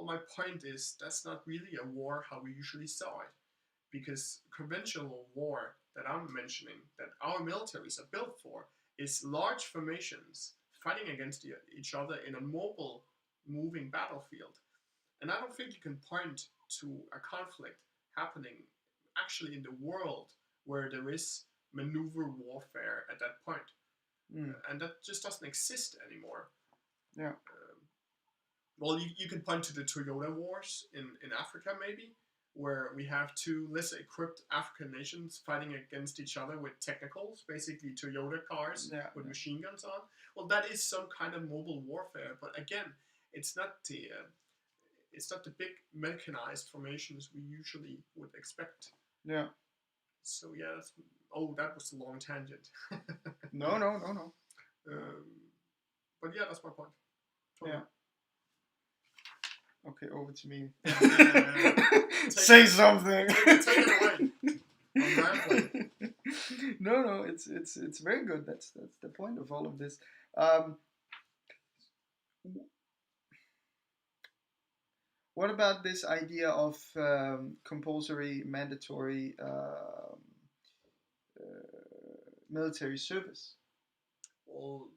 my point is that's not really a war how we usually saw it, because conventional war that I'm mentioning, that our militaries are built for, is large formations fighting against each other in a mobile, moving battlefield. And I don't think you can point to a conflict happening actually in the world where there is maneuver warfare at that point. And that just doesn't exist anymore. Yeah. Well, you can point to the Toyota Wars in Africa, maybe, where we have two less equipped African nations fighting against each other with technicals, basically Toyota cars with machine guns on. Well, that is some kind of mobile warfare, but again, it's not the big mechanized formations we usually would expect. Yeah. So yeah, that was a long tangent. No. But yeah, that's my point. Totally. Yeah. Okay, over to me. Say something. Take it away. I'm rambling. No, it's very good. That's the point of all of this. What about this idea of compulsory, mandatory military service? Well,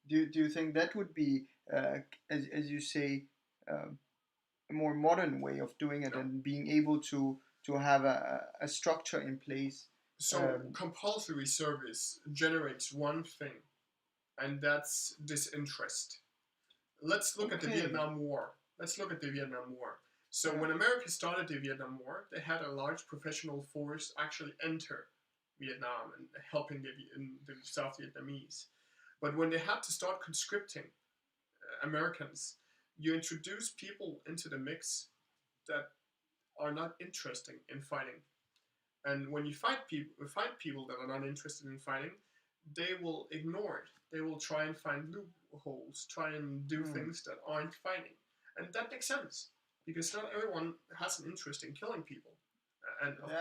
do you think that would be, as you say, a more modern way of doing it, and being able to have a structure in place? So compulsory service generates one thing, and that's disinterest. Let's look at the Vietnam War. So when America started the Vietnam War, they had a large professional force actually enter Vietnam and helping the South Vietnamese. But when they had to start conscripting Americans, you introduce people into the mix that are not interested in fighting. And when you fight people that are not interested in fighting, they will ignore it. They will try and find loopholes, try and do things that aren't fighting. And that makes sense, because not everyone has an interest in killing people. And of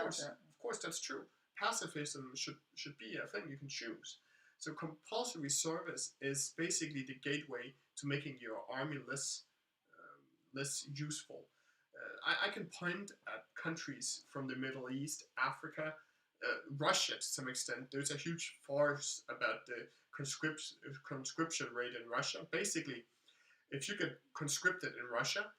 course that's true. Pacifism should be a thing you can choose. So compulsory service is basically the gateway to making your army less useful. I can point at countries from the Middle East, Africa, Russia to some extent. There's a huge farce about the conscription rate in Russia. Basically, if you get conscripted in Russia,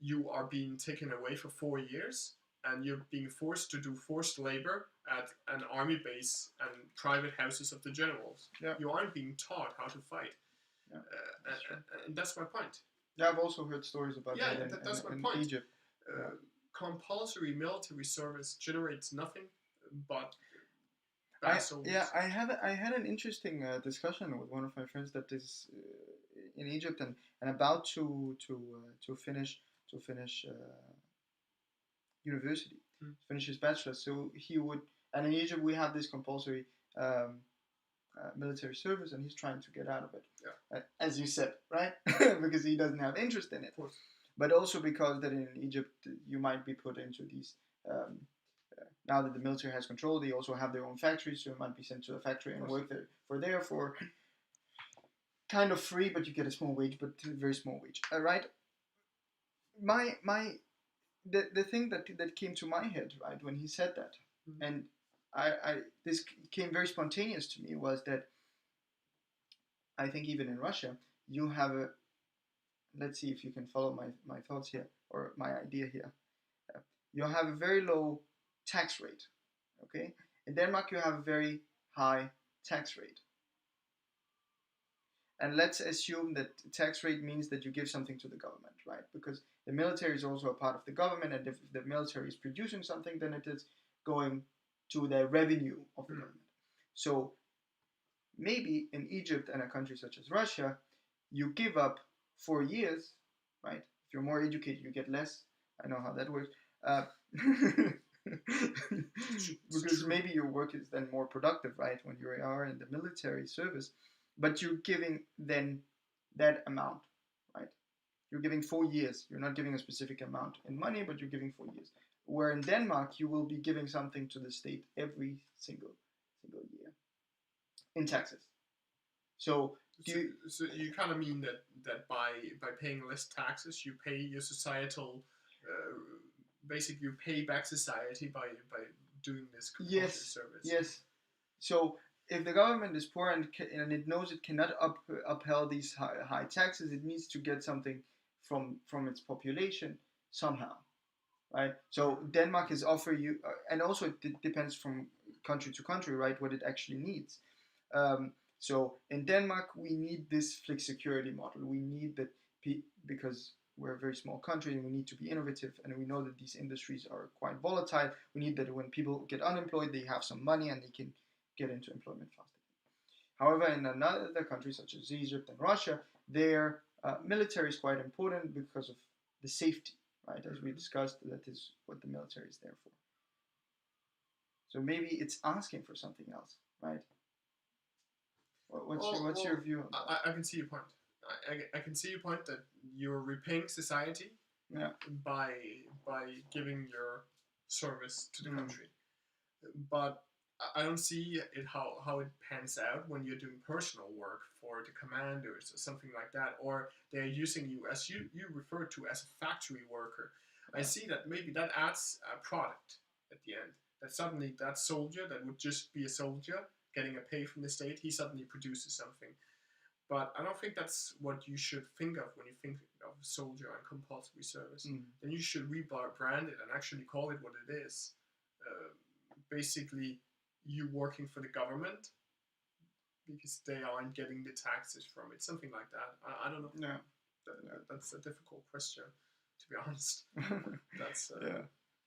you are being taken away for 4 years, and you're being forced to do forced labor at an army base and private houses of the generals. Yeah. You aren't being taught how to fight. Yeah, and that's my point. Yeah, I've also heard stories about that that's in my point. Egypt. Compulsory military service generates nothing but I had an interesting discussion with one of my friends that is in Egypt and about to finish university, finish his bachelor. So he would, and in Egypt we have this compulsory military service, and he's trying to get out of it. Yeah. As you said, right? Because he doesn't have interest in it. Of course. But also because that in Egypt you might be put into these. Now that the military has control, they also have their own factories, so you might be sent to a factory and work there for kind of free, but you get a small wage, but a very small wage. Right? The thing that came to my head, right, when he said that, and I this came very spontaneous to me, was that I think even in Russia you have a, let's see if you can follow my thoughts here, or my idea here. You have a very low tax rate. Okay, in Denmark you have a very high tax rate, and let's assume that tax rate means that you give something to the government, right? Because the military is also a part of the government, and if the military is producing something, then it is going to the revenue of the government. So maybe in Egypt and a country such as Russia, you give up 4 years, right? If you're more educated, you get less. I know how that works. Because maybe your work is then more productive, right, when you are in the military service. But you're giving then that amount, right? You're giving 4 years. You're not giving a specific amount in money, but you're giving 4 years. Where in Denmark, you will be giving something to the state every single year in taxes. So you kind of mean that by paying less taxes, you pay your societal, basically you pay back society by doing this compulsory service. Yes. So if the government is poor and it knows it cannot upheld these high taxes, it needs to get something from its population. somehow, right? So Denmark is offer you, and also it depends from country to country, right? What it actually needs. So in Denmark, we need this flex security model. We need that because we're a very small country and we need to be innovative, and we know that these industries are quite volatile. We need that when people get unemployed, they have some money and they can get into employment faster. However, in another countries such as Egypt and Russia, their military is quite important because of the safety, right? As we discussed, that is what the military is there for. So maybe it's asking for something else, right? What's your view on that? I can see your point. I can see your point that you're repaying society Yeah. by giving your service to the country, but I don't see it how it pans out when you're doing personal work for the commanders or something like that, or they're using you as you referred to as a factory worker. I see that maybe that adds a product at the end. That suddenly that soldier that would just be a soldier getting a pay from the state, he suddenly produces something. But I don't think that's what you should think of when you think of soldier and compulsory service. Then you should rebrand it and actually call it what it is. Basically, you working for the government because they aren't getting the taxes from it, something like that. I don't know. Yeah. That's a difficult question, to be honest. That's yeah.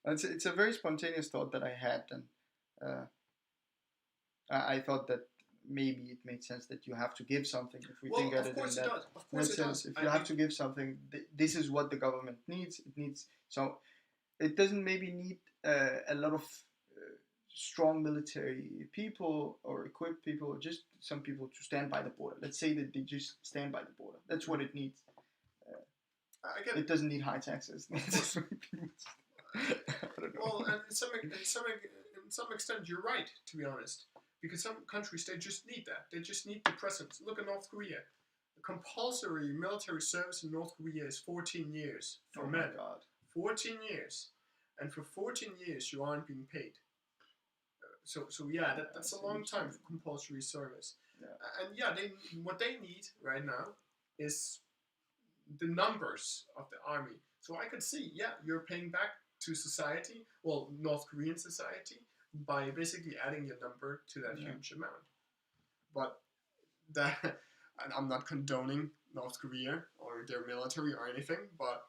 It's a very spontaneous thought that I had, and I thought that maybe it made sense that you have to give something. If we think at it in that, of course it sense, does. if you have to give something, this is what the government needs. It needs so it doesn't maybe need a lot of strong military people or equipped people, or just some people to stand by the border. Let's say that they just stand by the border. That's what it needs. It doesn't need high taxes. Well, and in some extent, you're right, to be honest. Because some countries, they just need that. They just need the presence. Look at North Korea. The compulsory military service in North Korea is 14 years for men. My God. 14 years. And for 14 years, you aren't being paid. So yeah, that's a long time for compulsory service. Yeah. And yeah, what they need right now is the numbers of the army. So I could see, yeah, you're paying back to society, well, North Korean society, by basically adding your number to that huge amount. But that, and I'm not condoning North Korea or their military or anything, but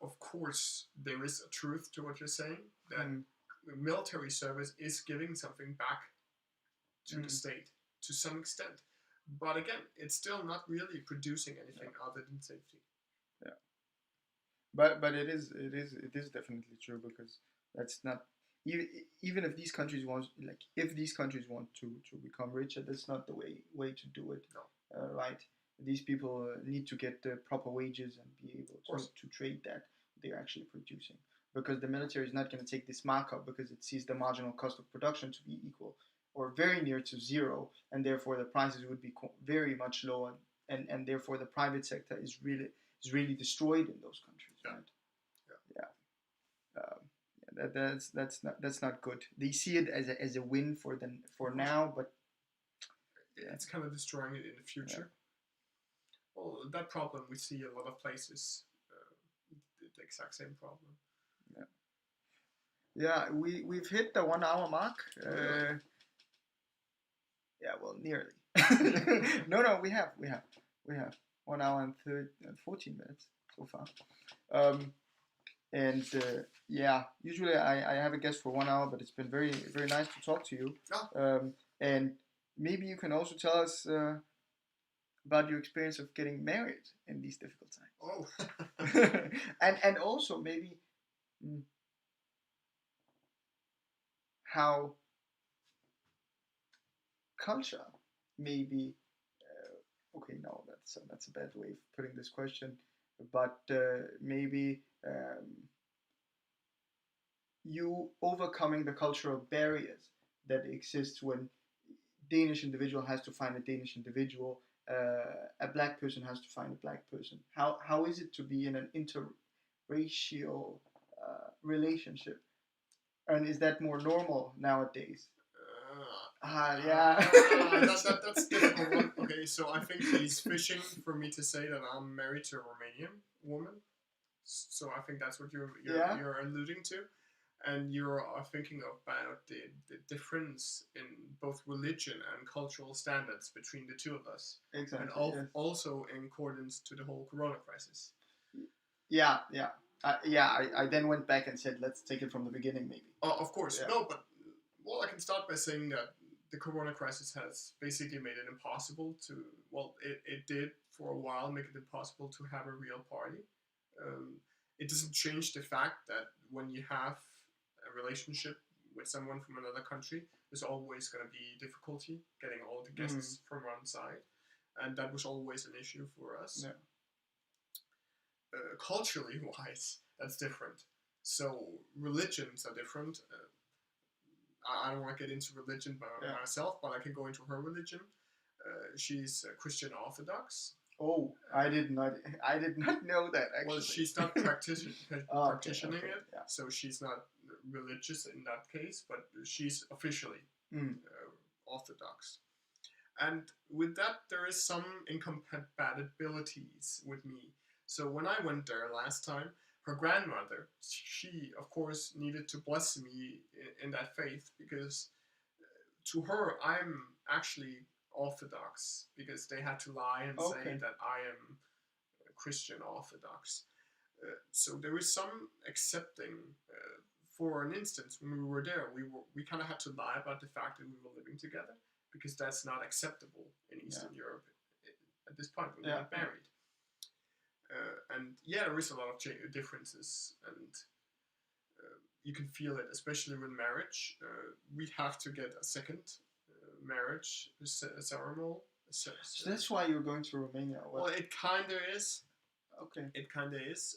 of course there is a truth to what you're saying, that military service is giving something back to the state to some extent. But again, it's still not really producing anything other than safety. Yeah. But it is definitely true, because that's not, even if these countries want, like, if these countries want to become richer, that's not the way to do it. No. Right? These people need to get the proper wages and be able to trade that they're actually producing. Because the military is not going to take this markup, because it sees the marginal cost of production to be equal or very near to zero, and therefore the prices would be very much lower, and therefore the private sector is really destroyed in those countries. Yeah. Right? Yeah. That's not good. They see it as a win for now, but it's kind of destroying it in the future. Yeah. Well, that problem we see a lot of places. The exact same problem. Yeah, we've hit the 1 hour mark. Yeah, well, nearly. No, we have 1 hour and 14 minutes so far. And yeah, usually I have a guest for 1 hour, but it's been very, very nice to talk to you. And maybe you can also tell us about your experience of getting married in these difficult times. Oh. and also maybe how culture maybe okay, no, that's a bad way of putting this question, but maybe you overcoming the cultural barriers that exist when Danish individual has to find a Danish individual, a black person has to find a black person. How is it to be in an interracial relationship, and is that more normal nowadays? Yeah. That's a difficult one. Okay, so I think he's fishing for me to say that I'm married to a Romanian woman. So I think that's what Yeah. you're alluding to, and you're thinking about the difference in both religion and cultural standards between the two of us, and Exactly. Yes. also in accordance to the whole Corona crisis. Yeah. Yeah. I then went back and said, let's take it from the beginning, maybe. Of course, Yeah. no, but well, I can start by saying that the Corona crisis has basically made it impossible to. Well, it did for a while make it impossible to have a real party. Um, it doesn't change the fact that when you have a relationship with someone from another country, there's always going to be difficulty getting all the guests from one side, and that was always an issue for us. Yeah. Culturally wise, that's different. So religions are different. I don't want to get into religion by myself, but I can go into her religion. She's Christian Orthodox. Oh, I did not know that actually. Well, she's not practicing it, Yeah. so she's not religious in that case, but she's officially Orthodox. And with that, there is some incompatibilities with me. So when I went there last time, her grandmother, she of course needed to bless me in that faith, because to her I'm actually Orthodox, because they had to lie and say that I am Christian Orthodox. So there is some accepting. For an instance, when we were there, we kind of had to lie about the fact that we were living together, because that's not acceptable in Eastern Europe at this point when we got married. And there is a lot of differences, and you can feel it, especially with marriage. We have to get a second marriage ceremony. So that's why you're going to Romania. Well, it kind of is. Okay. It kind of is.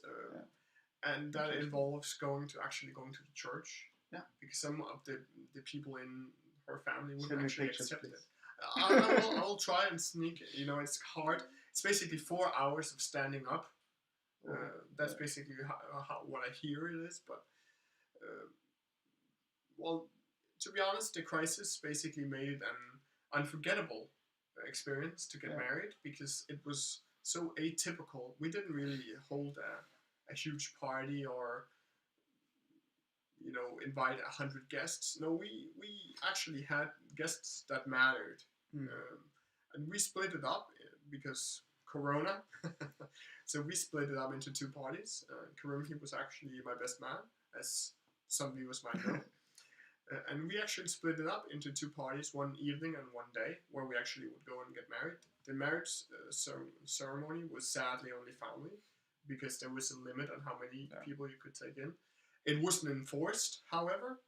And that involves going to the church. Yeah. Because some of the people in her family wouldn't Send me actually pictures, accept please. it. I'll try and sneak it. It's hard. It's basically 4 hours of standing up. That's basically what I hear it is. But, well, to be honest, the crisis basically made it an unforgettable experience to get married, because it was so atypical. We didn't really hold a huge party or invite 100 guests. No, we actually had guests that mattered, and we split it up because Corona. So we split it up into 2 parties. Karim, he was actually my best man, as some viewers might know. And we actually split it up into 2 parties, one evening and one day, where we actually would go and get married. The marriage ceremony was sadly only family, because there was a limit on how many people you could take in. It wasn't enforced, however,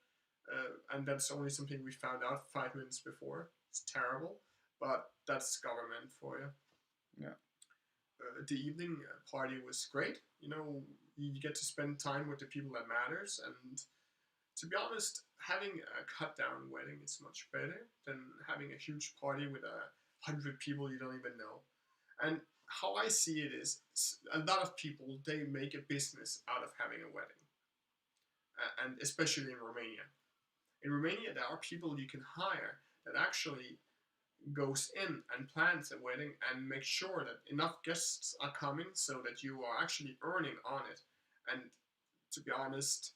and that's only something we found out 5 minutes before. It's terrible, but that's government for you. Yeah. The evening party was great. You get to spend time with the people that matters, and to be honest, having a cut-down wedding is much better than having a huge party with 100 people you don't even know. And how I see it is, a lot of people, they make a business out of having a wedding. And especially in Romania. In Romania, there are people you can hire that actually goes in and plans a wedding and makes sure that enough guests are coming so that you are actually earning on it. And to be honest,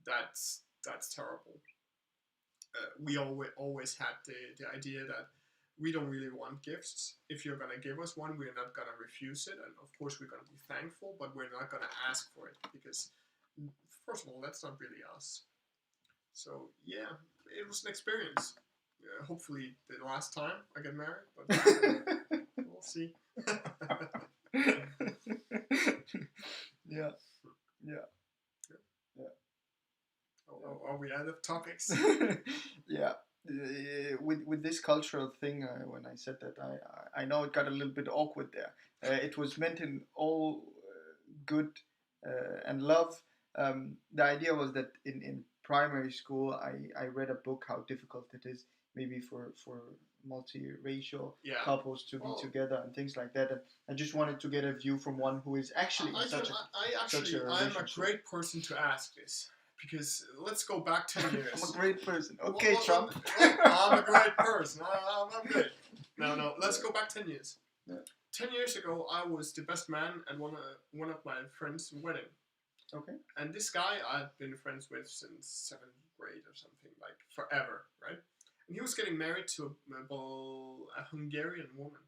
that's terrible. We always had the idea that we don't really want gifts. If you're going to give us one, we're not going to refuse it. And of course, we're going to be thankful, but we're not going to ask for it, because, first of all, that's not really us. So, it was an experience. Hopefully, the last time I get married, but we'll see. Yeah. Are we out of topics? Yeah. With this cultural thing, when I said that, I know it got a little bit awkward there. It was meant in all good and love. The idea was that in primary school, I read a book how difficult it is, maybe for multiracial couples to be together and things like that. And I just wanted to get a view from one who is actually in such a I'm a great person to ask this. Because let's go back 10 years. I'm a great person. Okay, Trump. I'm a great person. I'm good. No. Let's go back 10 years. Yeah. 10 years ago, I was the best man at one of my friends' wedding. Okay. And this guy I've been friends with since 7th grade or something, like forever, right? And he was getting married to a Hungarian woman.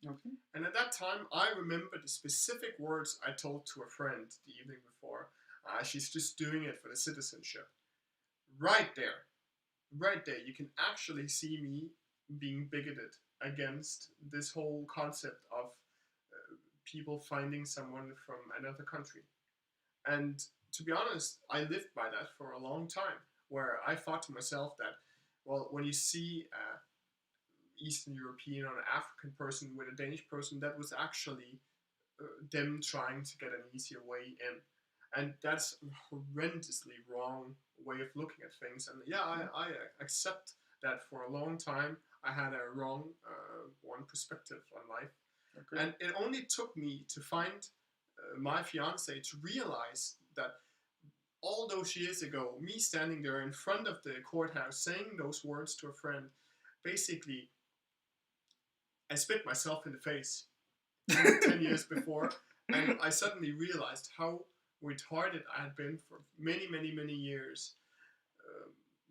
Okay. And at that time, I remember the specific words I told to a friend the evening before. She's just doing it for the citizenship. Right there, right there, you can actually see me being bigoted against this whole concept of people finding someone from another country. And to be honest, I lived by that for a long time, where I thought to myself that, well, when you see Eastern European or an African person with a Danish person, that was actually them trying to get an easier way in. And that's a horrendously wrong way of looking at things. And yeah, I accept that for a long time I had a wrong one perspective on life. Okay. And it only took me to find my fiance to realize that all those years ago, me standing there in front of the courthouse saying those words to a friend, basically, I spit myself in the face 10 years before, and I suddenly realized how retarded I had been for many, many, many years.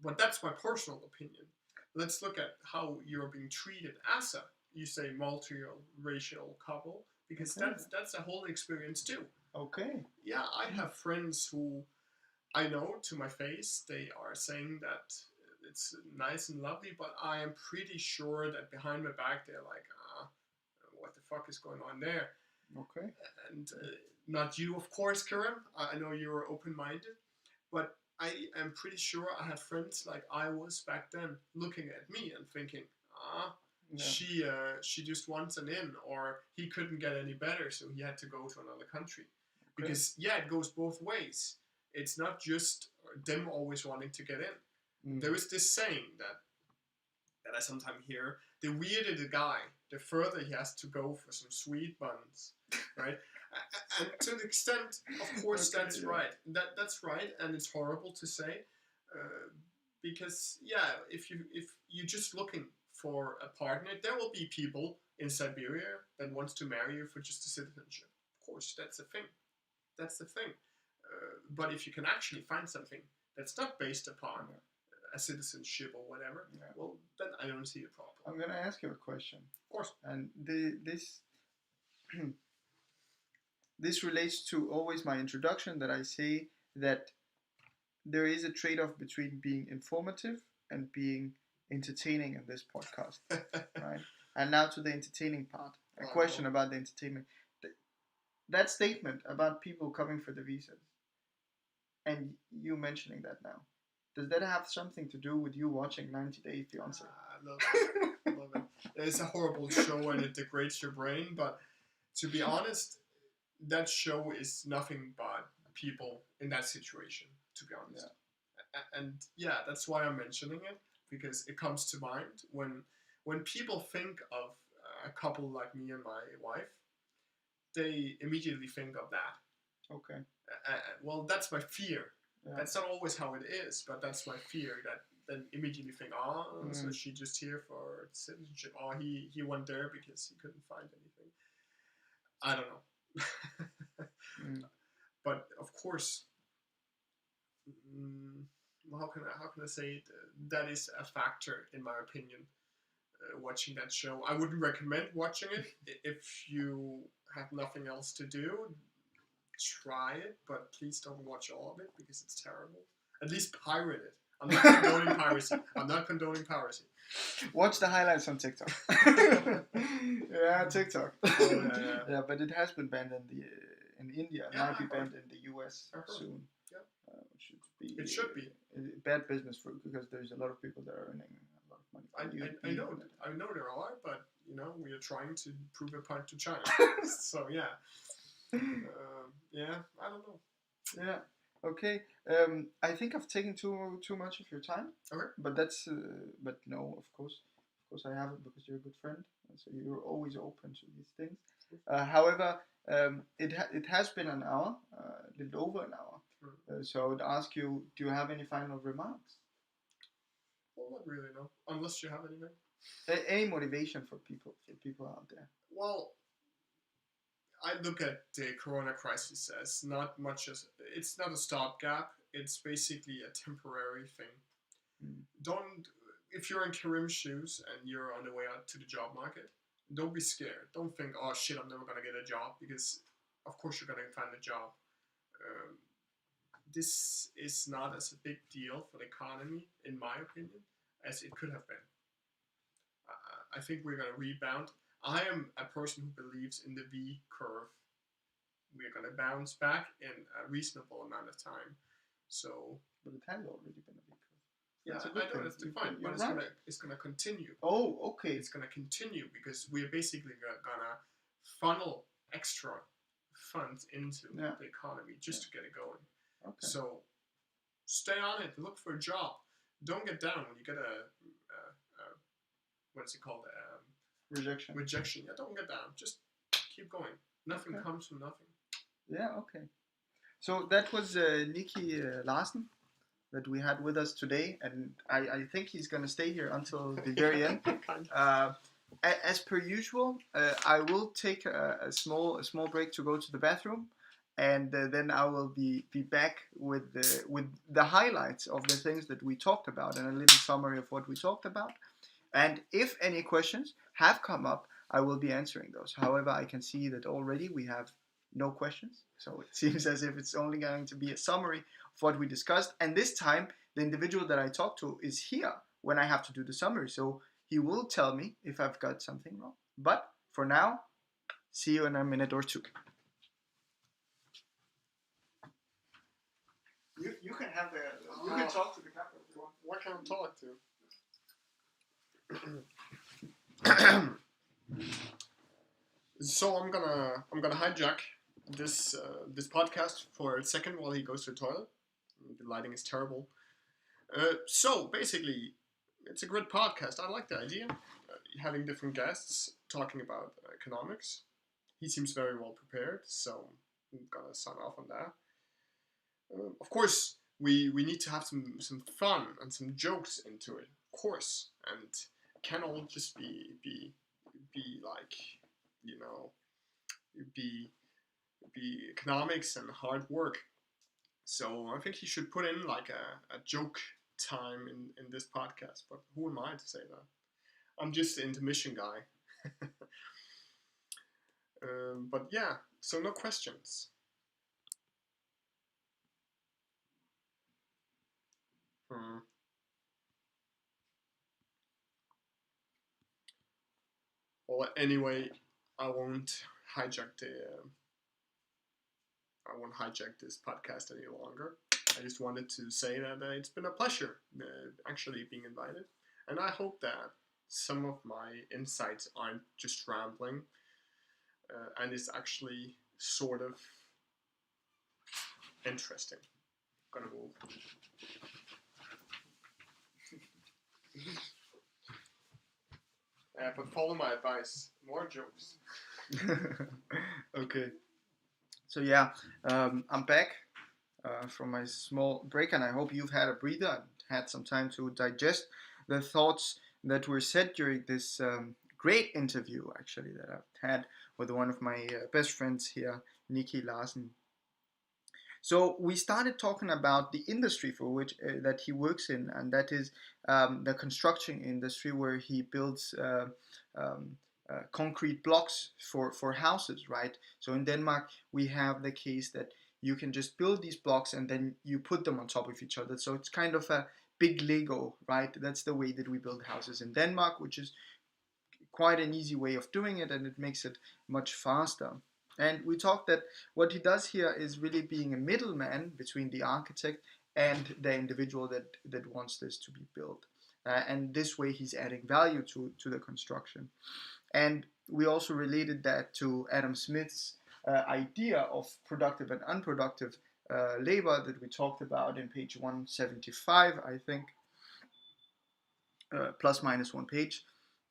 But that's my personal opinion. Let's look at how you're being treated as a, you say, multi-racial couple, because okay. that's a whole experience too. Okay. Yeah, I have friends who I know to my face, they are saying that it's nice and lovely, but I am pretty sure that behind my back they're like, what the fuck is going on there? Okay. And not you, of course, Karim. I know you were open-minded, but I am pretty sure I had friends like I was back then looking at me and thinking, she just wants an in, or he couldn't get any better, so he had to go to another country. Okay. Because yeah, it goes both ways. It's not just them always wanting to get in. Mm. There is this saying that I sometimes hear: the weirder the guy, the further he has to go for some sweet buns, right? And to the extent, of course, okay, that's right. That's right, and it's horrible to say, because yeah, if you're just looking for a partner, there will be people in Siberia that wants to marry you for just a citizenship. Of course, that's the thing. That's the thing. But if you can actually find something that's not based upon a citizenship or whatever, well, then I don't see a problem. I'm going to ask you a question. Of course. And this this relates to always my introduction, that I say that there is a trade-off between being informative and being entertaining in this podcast, right? And now to the entertaining part. A question about the entertainment. That statement about people coming for the visas, and you mentioning that now, does that have something to do with you watching 90 Day Fiancé? I love it. I love it. It's a horrible show and it degrades your brain, but to be honest, that show is nothing but people in that situation, to be honest. Yeah. And yeah, that's why I'm mentioning it, because it comes to mind when people think of a couple like me and my wife, they immediately think of that. Okay. Well, that's my fear. Yeah. That's not always how it is, but that's my fear, that then immediately think, so she just here for citizenship. Oh, he went there because he couldn't find anything. I don't know. But of course, how can I say it? That is a factor in my opinion. Watching that show, I wouldn't recommend watching it if you have nothing else to do. Try it, but please don't watch all of it because it's terrible. At least pirate it. I'm not condoning piracy. I'm not condoning piracy. Watch the highlights on TikTok. Yeah, TikTok. Yeah, but it has been banned in India. It might be banned in the US soon. Yeah. It should be. Bad business for, because there's a lot of people that are earning a lot of money. I know there are, but we are trying to prove a point to China. So yeah. Yeah, I don't know. Yeah. Okay. I think I've taken too much of your time. Okay. But that's but no, of course I haven't, because you're a good friend, so you're always open to these things. However, it has been an hour, a little over an hour. So I would ask you, do you have any final remarks? Well, not really, no. Unless you have anything. Any motivation for people out there? Well, I look at the Corona crisis as not much as it's not a stopgap. It's basically a temporary thing. Mm. Don't If you're in Karim's shoes and you're on the way out to the job market, don't be scared. Don't think, oh shit, I'm never gonna get a job, because of course you're gonna find a job. Um, this is not as a big deal for the economy, in my opinion, as it could have been. I think we're gonna rebound. I am a person who believes in the V curve. We're gonna bounce back in a reasonable amount of time. So But it has already been a big curve. yeah, That's a I good know thing. that's the point, but You're right. it's gonna continue. Oh, okay. It's gonna continue because we're basically gonna funnel extra funds into Yeah. the economy just to get it going. Okay. So stay on it. Look for a job. Don't get down when you get a what's it called? Rejection. Rejection. Yeah, don't get down. Just keep going. Nothing Okay. comes from nothing. Yeah, okay. So that was Nikki Larsen that we had with us today, and I think he's going to stay here until the very end. As per usual, I will take a small break to go to the bathroom, and then I will be back with the highlights of the things that we talked about and a little summary of what we talked about. And if any questions have come up, I will be answering those. However, I can see that already we have no questions. So it seems as if it's only going to be a summary of what we discussed. And this time, the individual that I talked to is here when I have to do the summary. So he will tell me if I've got something wrong. But for now, see you in a minute or two. You can have you can talk to the camera if you want. What can I talk to? So I'm gonna hijack this podcast for a second while he goes to the toilet. The lighting is terrible. So basically, it's a great podcast. I like the idea, having different guests talking about economics. He seems very well prepared, so I'm gonna sign off on that. Of course, we need to have some fun and some jokes into it, of course, and can all just be like, you know, be economics and hard work. So I think he should put in like a joke time in this podcast. But who am I to say that? I'm just the intermission guy. But yeah, so no questions. Well, anyway, I won't hijack the. I won't hijack this podcast any longer. I just wanted to say that it's been a pleasure actually being invited, and I hope that some of my insights aren't just rambling, and is actually sort of interesting. Gonna move. But follow my advice. More jokes. Okay. So yeah, I'm back from my small break, and I hope you've had a breather and had some time to digest the thoughts that were said during this great interview, actually, that I've had with one of my best friends here, Nikki Larsen. So we started talking about the industry for which that he works in, and that is the construction industry, where he builds um, concrete blocks for houses, right? So in Denmark, we have the case that you can just build these blocks and then you put them on top of each other. So it's kind of a big Lego, right? That's the way that we build houses in Denmark, which is quite an easy way of doing it, and it makes it much faster. And we talked that what he does here is really being a middleman between the architect and the individual that wants this to be built. And this way he's adding value to the construction. And we also related that to Adam Smith's idea of productive and unproductive labor that we talked about in page 175, I think, plus minus one page.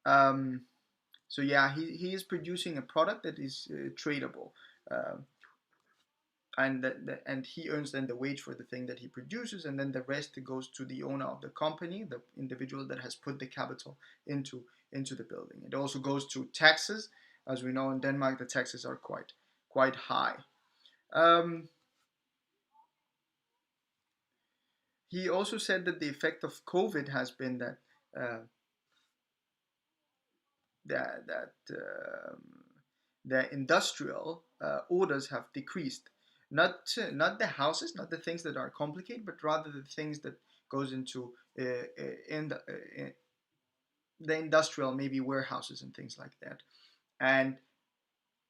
So yeah, he is producing a product that is tradable, uh, and he earns then the wage for the thing that he produces, and then the rest goes to the owner of the company, the individual that has put the capital into the building. It also goes to taxes. As we know, in Denmark, the taxes are quite quite high. Um, he also said that the effect of COVID has been that uh, that the industrial orders have decreased. Not the houses, not the things that are complicated, but rather the things that goes into in the industrial, maybe warehouses and things like that. And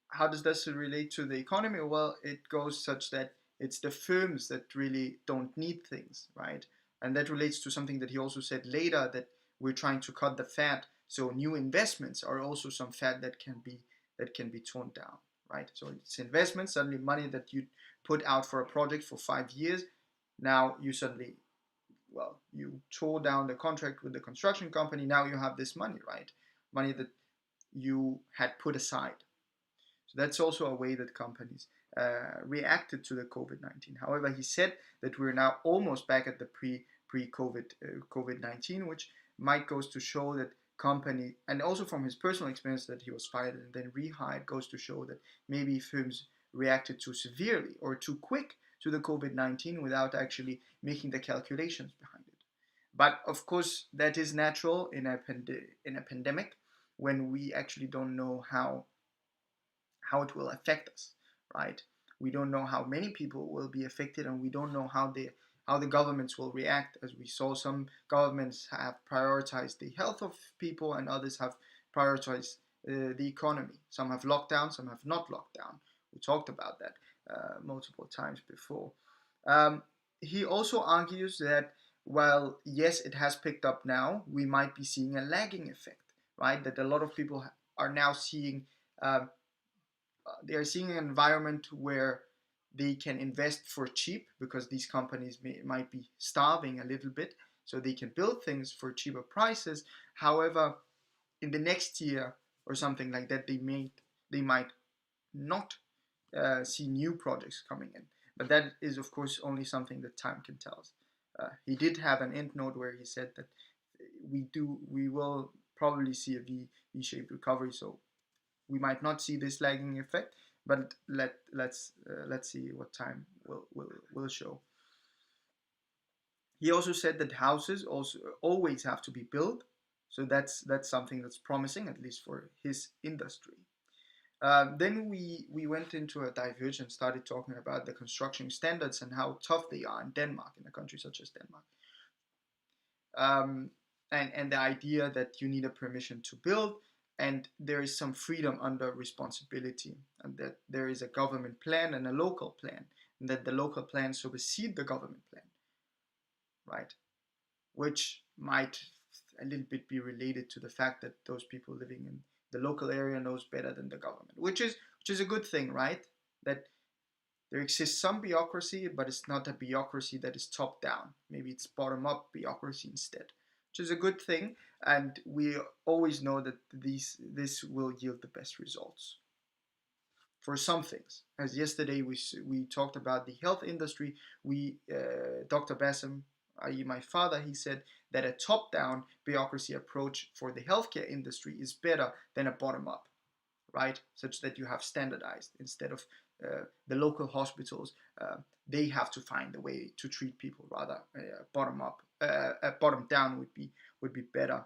how does this relate to the economy? Well, it goes such that it's the firms that really don't need things, right? And that relates to something that he also said later, that we're trying to cut the fat. So new investments are also some fat that can be toned down, right? So it's investments, suddenly money that you put out for a project for 5 years. Now you suddenly, well, you tore down the contract with the construction company. Now you have this money, right? Money that you had put aside. So that's also a way that companies reacted to the COVID-19. However, he said that we're now almost back at the pre-COVID COVID-19, which might goes to show that company, and also from his personal experience that he was fired and then rehired, goes to show that maybe firms reacted too severely or too quick to the COVID-19 without actually making the calculations behind it. But of course, that is natural in a pandemic when we actually don't know how it will affect us, right? We don't know how many people will be affected, and we don't know how the governments will react. As we saw, some governments have prioritized the health of people, and others have prioritized the economy. Some have locked down, some have not locked down. We talked about that multiple times before. Um, he also argues that while yes, it has picked up now, we might be seeing a lagging effect, right? That a lot of people are now seeing um, they are seeing an environment where they can invest for cheap because these companies might be starving a little bit, so they can build things for cheaper prices. However, in the next year or something like that, they might not see new projects coming in. But that is, of course, only something that time can tell us. He did have an end note where he said that we will probably see a V-shaped recovery. So we might not see this lagging effect, but let's see what time will show. He also said that houses also always have to be built, so that's something that's promising, at least for his industry. Then we went into a divergence, started talking about the construction standards and how tough they are in Denmark, in a country such as Denmark, um, and the idea that you need a permission to build, and there is some freedom under responsibility, and that there is a government plan and a local plan, and that the local plan supersede the government plan, right? Which might a little bit be related to the fact that those people living in the local area knows better than the government, which is a good thing, right? That there exists some bureaucracy, but it's not a bureaucracy that is top down. Maybe it's bottom up bureaucracy instead, which is a good thing. And we always know that this will yield the best results for some things. As yesterday we talked about the health industry, Dr. Bassem, i.e. my father, he said that a top-down bureaucracy approach for the healthcare industry is better than a bottom-up, right? Such that you have standardized instead of the local hospitals. They have to find a way to treat people. Rather, bottom up, bottom down would be better.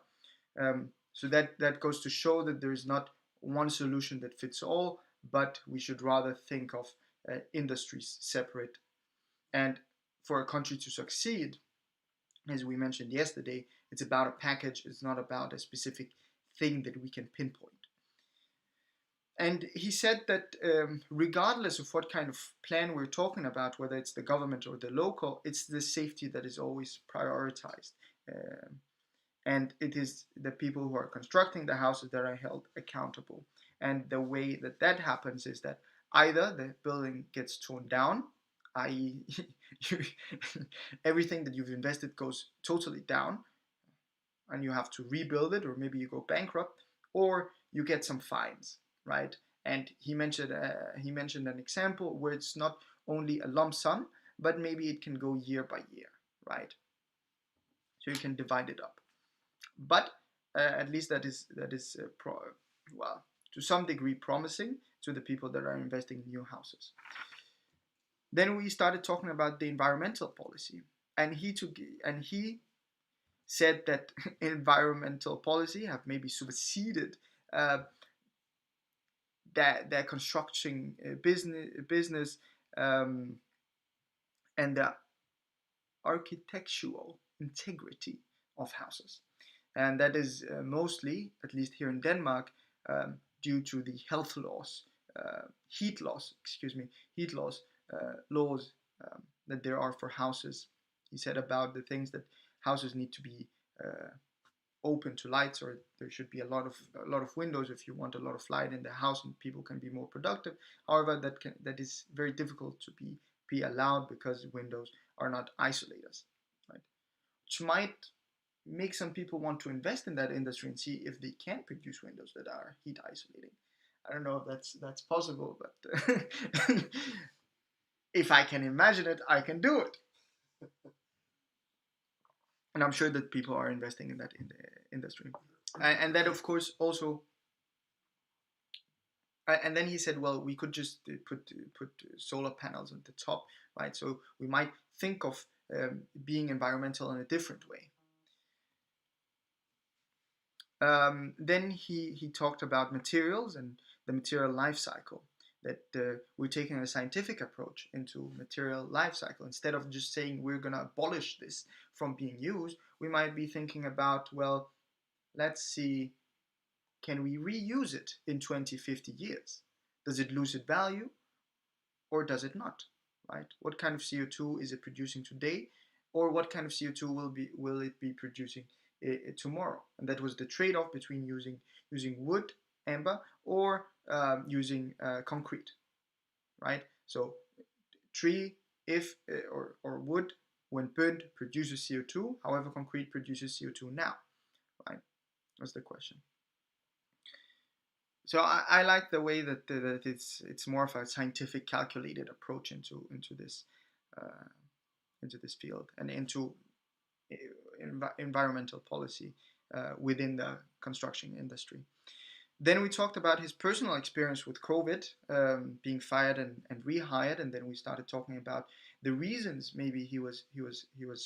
So that goes to show that there is not one solution that fits all, but we should rather think of industries separate. And for a country to succeed, as we mentioned yesterday, it's about a package. It's not about a specific thing that we can pinpoint. And he said that regardless of what kind of plan we're talking about, whether it's the government or the local, it's the safety that is always prioritized. And it is the people who are constructing the houses that are held accountable. And the way that that happens is that either the building gets torn down, i.e., everything that you've invested goes totally down, and you have to rebuild it, or maybe you go bankrupt, or you get some fines, right? And he mentioned an example where it's not only a lump sum, but maybe it can go year by year, right? So you can divide it up. But at least that is well, to some degree promising, to the people that are investing in new houses. Then we started talking about the environmental policy, and he said that environmental policy have maybe superseded uh, their construction business um, and the architectural integrity of houses. And that is mostly, at least here in Denmark, due to the health laws, heat laws that there are for houses. He said about the things that houses need to be open to lights, or there should be a lot of windows if you want a lot of light in the house and people can be more productive. However, that is very difficult to be allowed because windows are not isolators, right? Which might make some people want to invest in that industry and see if they can produce windows that are heat isolating. I don't know if that's possible, but if I can imagine it, I can do it. And I'm sure that people are investing in that in the industry. And that, of course, also. And then he said, well, we could just put solar panels on the top, right? So we might think of being environmental in a different way. Then he talked about materials and the material life cycle, that we're taking a scientific approach into material life cycle. Instead of just saying we're going to abolish this from being used, we might be thinking about, well, let's see, can we reuse it in 20, 50 years? Does it lose its value or does it not, right? What kind of CO2 is it producing today, or what kind of CO2 will it be producing tomorrow? And that was the trade-off between using wood, amber, or using concrete, right? So tree, if or wood, when burned, produces CO2. However, concrete produces CO2 now, right? That's the question. So I like the way that it's more of a scientific, calculated approach into uh, this field and into environmental policy within the construction industry. Then we talked about his personal experience with COVID, being fired and rehired, and then we started talking about the reasons maybe he was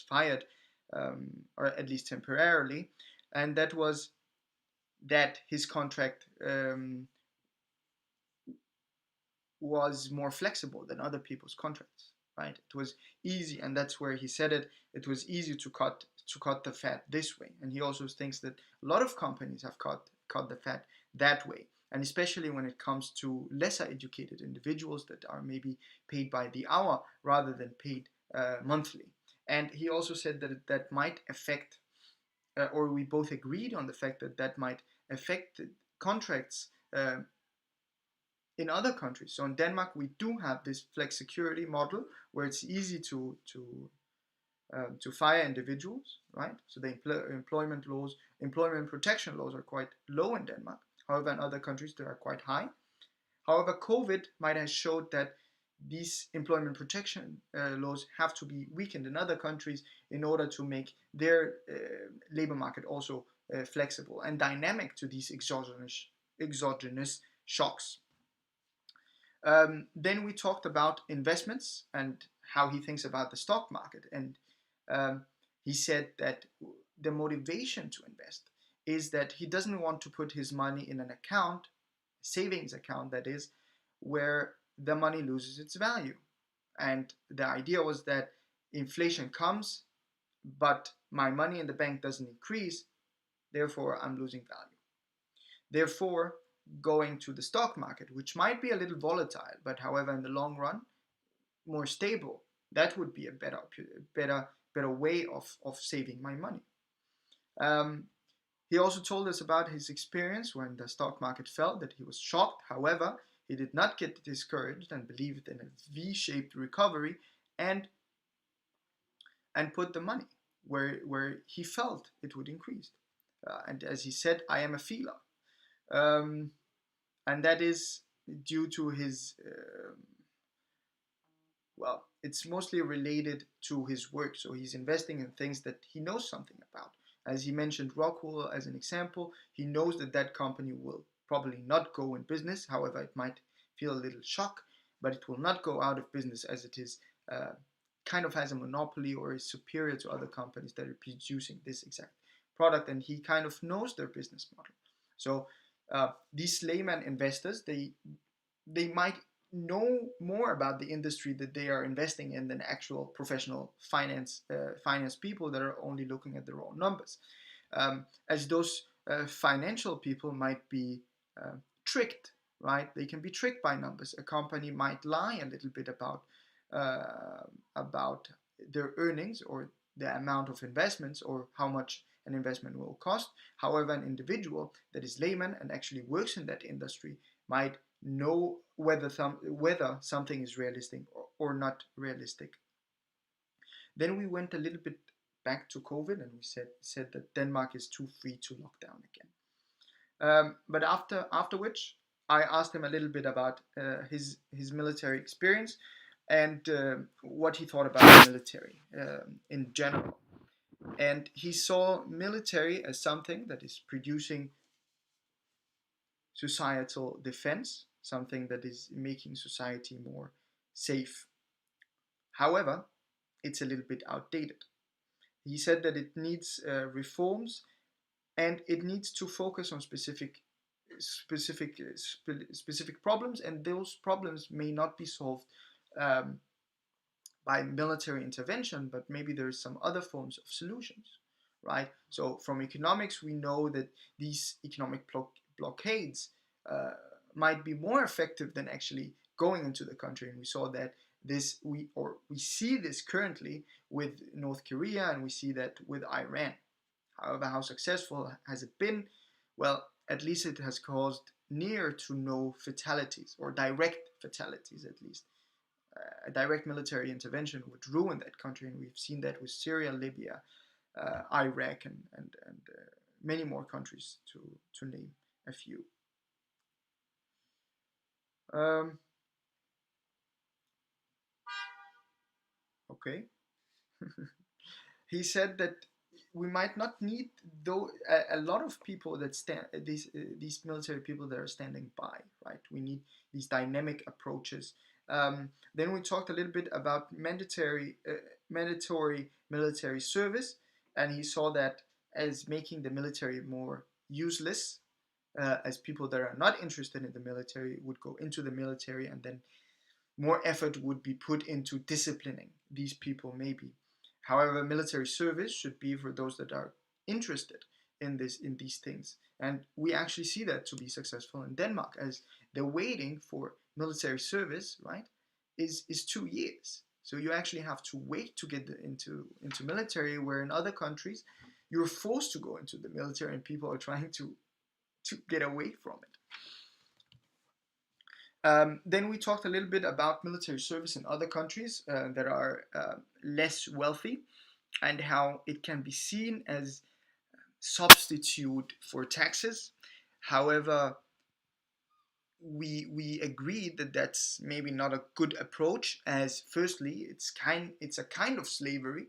fired, or at least temporarily, and that was that his contract was more flexible than other people's contracts, right? It was easy, and that's where he said it. It was easy to cut the fat this way, and he also thinks that a lot of companies have cut the fat that way, and especially when it comes to lesser educated individuals that are maybe paid by the hour rather than paid monthly. And he also said that that might affect, or we both agreed on the fact that that might affect the contracts in other countries. So in Denmark, we do have this flex security model where it's easy to fire individuals, right? So the employment protection laws are quite low in Denmark. However, in other countries, they are quite high. However, COVID might have showed that these employment protection laws have to be weakened in other countries in order to make their labor market also flexible and dynamic to these exogenous shocks. Then we talked about investments and how he thinks about the stock market. And he said that the motivation to invest is that he doesn't want to put his money in an account, savings account that is, where the money loses its value. And the idea was that inflation comes, but my money in the bank doesn't increase, therefore I'm losing value. Therefore, going to the stock market, which might be a little volatile, but however, in the long run, more stable, that would be a better way of saving my money. He also told us about his experience when the stock market fell, that he was shocked. However, he did not get discouraged and believed in a V-shaped recovery and put the money where he felt it would increase. And as he said, I am a feeler. And that is due to his, well, it's mostly related to his work. So he's investing in things that he knows something about. As he mentioned Rockwool as an example, he knows that that company will probably not go in business. However, it might feel a little shock, but it will not go out of business as it is kind of has a monopoly or is superior to other companies that are producing this exact product, and he kind of knows their business model. So these layman investors, they might know more about the industry that they are investing in than actual professional finance people that are only looking at the raw numbers. As those financial people might be tricked, right? They can be tricked by numbers. A company might lie a little bit about their earnings or the amount of investments or how much an investment will cost. However, an individual that is layman and actually works in that industry might know whether something is realistic or not realistic. Then we went a little bit back to COVID, and we said that Denmark is too free to lock down again. But after which, I asked him a little bit about his military experience and what he thought about the military in general. And he saw military as something that is producing societal defense, something that is making society more safe. However, it's a little bit outdated. He said that it needs reforms, and it needs to focus on specific problems, and those problems may not be solved um, by military intervention, but maybe there's some other forms of solutions, right? So from economics, we know that these economic blockades uh, might be more effective than actually going into the country, and we saw that we see this currently with North Korea, and we see that with Iran. However, how successful has it been? Well, at least it has caused near to no fatalities, or direct fatalities at least. A direct military intervention would ruin that country, and we've seen that with Syria, Libya, Iraq, and many more countries to name a few. Um, okay. He said that we might not need though a lot of people that stand these military people that are standing by, right? We need these dynamic approaches. Then we talked a little bit about mandatory military service, and he saw that as making the military more useless, as people that are not interested in the military would go into the military, and then more effort would be put into disciplining these people, maybe. However, military service should be for those that are interested in these things. And we actually see that to be successful in Denmark, as the waiting for military service, right, is 2 years. So you actually have to wait to get into military, where in other countries you're forced to go into the military and people are trying to get away from it. Then we talked a little bit about military service in other countries that are less wealthy, and how it can be seen as substitute for taxes. However, we agreed that that's maybe not a good approach, as firstly it's a kind of slavery,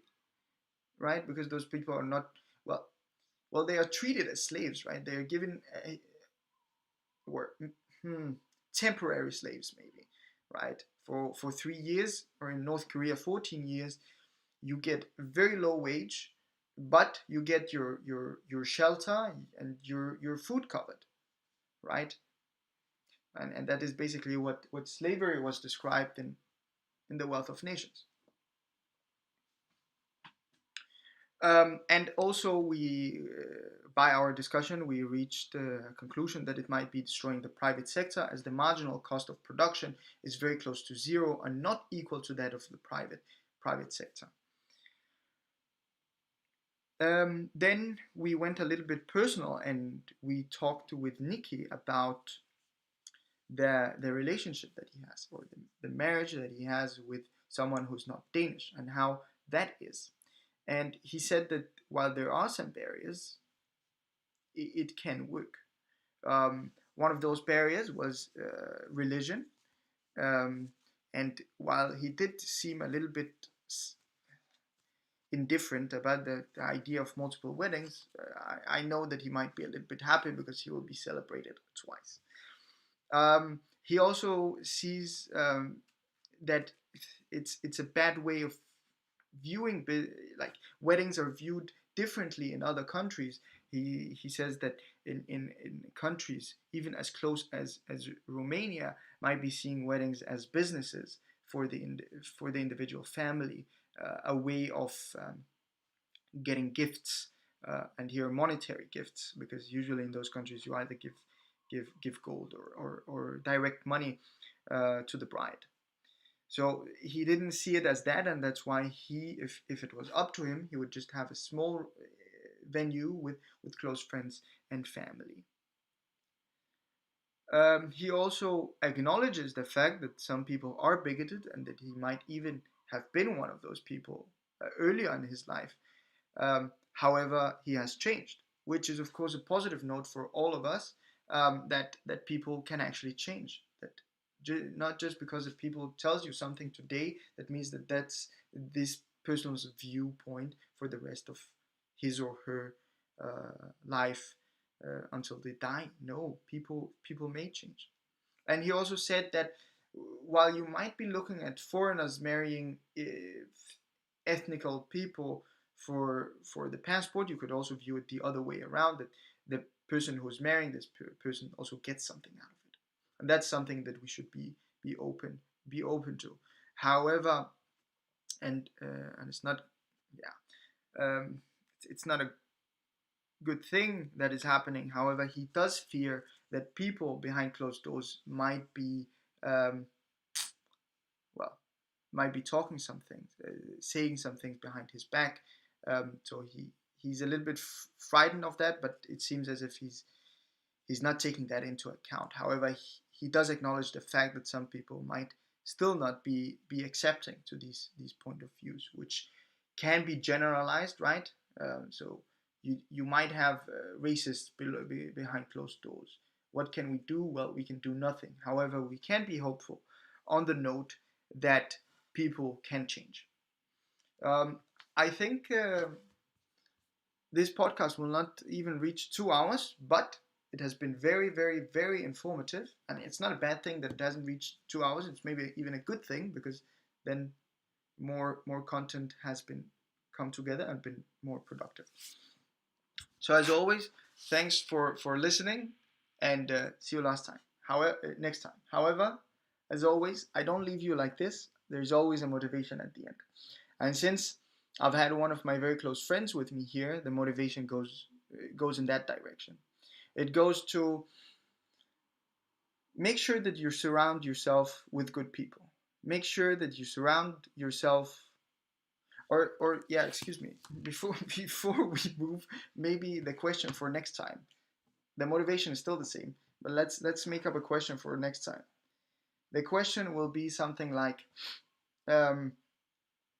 right? Because those people are not well they are treated as slaves, right? They are given or temporary slaves, maybe, right? For 3 years, or in North Korea 14 years, you get very low wage, but you get your shelter and your food covered, right? And that is basically what slavery was described in the Wealth of Nations. And also, by our discussion, we reached a conclusion that it might be destroying the private sector, as the marginal cost of production is very close to zero and not equal to that of the private sector. Then we went a little bit personal, and we talked with Nikki about the relationship that he has, or the marriage that he has with someone who's not Danish, and how that is. And he said that while there are some barriers, it can work. One of those barriers was religion. Um, and while he did seem a little bit indifferent about the idea of multiple weddings, I know that he might be a little bit happy because he will be celebrated twice. He also sees that it's a bad way of viewing, like weddings are viewed differently in other countries. He says that in countries even as close as Romania might be seeing weddings as businesses for for the individual family, a way of getting gifts, and here monetary gifts, because usually in those countries you either give gold or direct money to the bride. So he didn't see it as that, and that's why if it was up to him, he would just have a small venue with close friends and family. He also acknowledges the fact that some people are bigoted and that he might even have been one of those people earlier in his life. However, he has changed, which is of course a positive note for all of us, that people can actually change. That not just because if people tells you something today, that means that that's this person's viewpoint for the rest of his or her life until they die. No, people may change. And he also said that while you might be looking at foreigners marrying ethnical people for the passport, you could also view it the other way around, that the person who's marrying this person also gets something out of it, and that's something that we should be open be open to. However, and it's not, yeah, it's not a good thing that is happening. However, he does fear that people behind closed doors might be, um, well, might be talking some things, saying some things behind his back. So he's a little bit frightened of that, but it seems as if he's not taking that into account. However, he does acknowledge the fact that some people might still not be accepting to these point of views, which can be generalized, right? So you might have racists behind closed doors. What can we do? Well, we can do nothing. However, we can be hopeful on the note that people can change. Um, I think this podcast will not even reach 2 hours, but it has been very, very, very informative. And it's not a bad thing that it hasn't reached 2 hours. It's maybe even a good thing, because then more content has been come together and been more productive. So as always, thanks for listening, and see you last time. However, next time. However, as always, I don't leave you like this. There's always a motivation at the end. And since I've had one of my very close friends with me here, the motivation goes in that direction. It goes to make sure that you surround yourself with good people. Make sure that you surround yourself, or yeah, excuse me, before we move, maybe the question for next time. The motivation is still the same, but let's make up a question for next time. The question will be something like,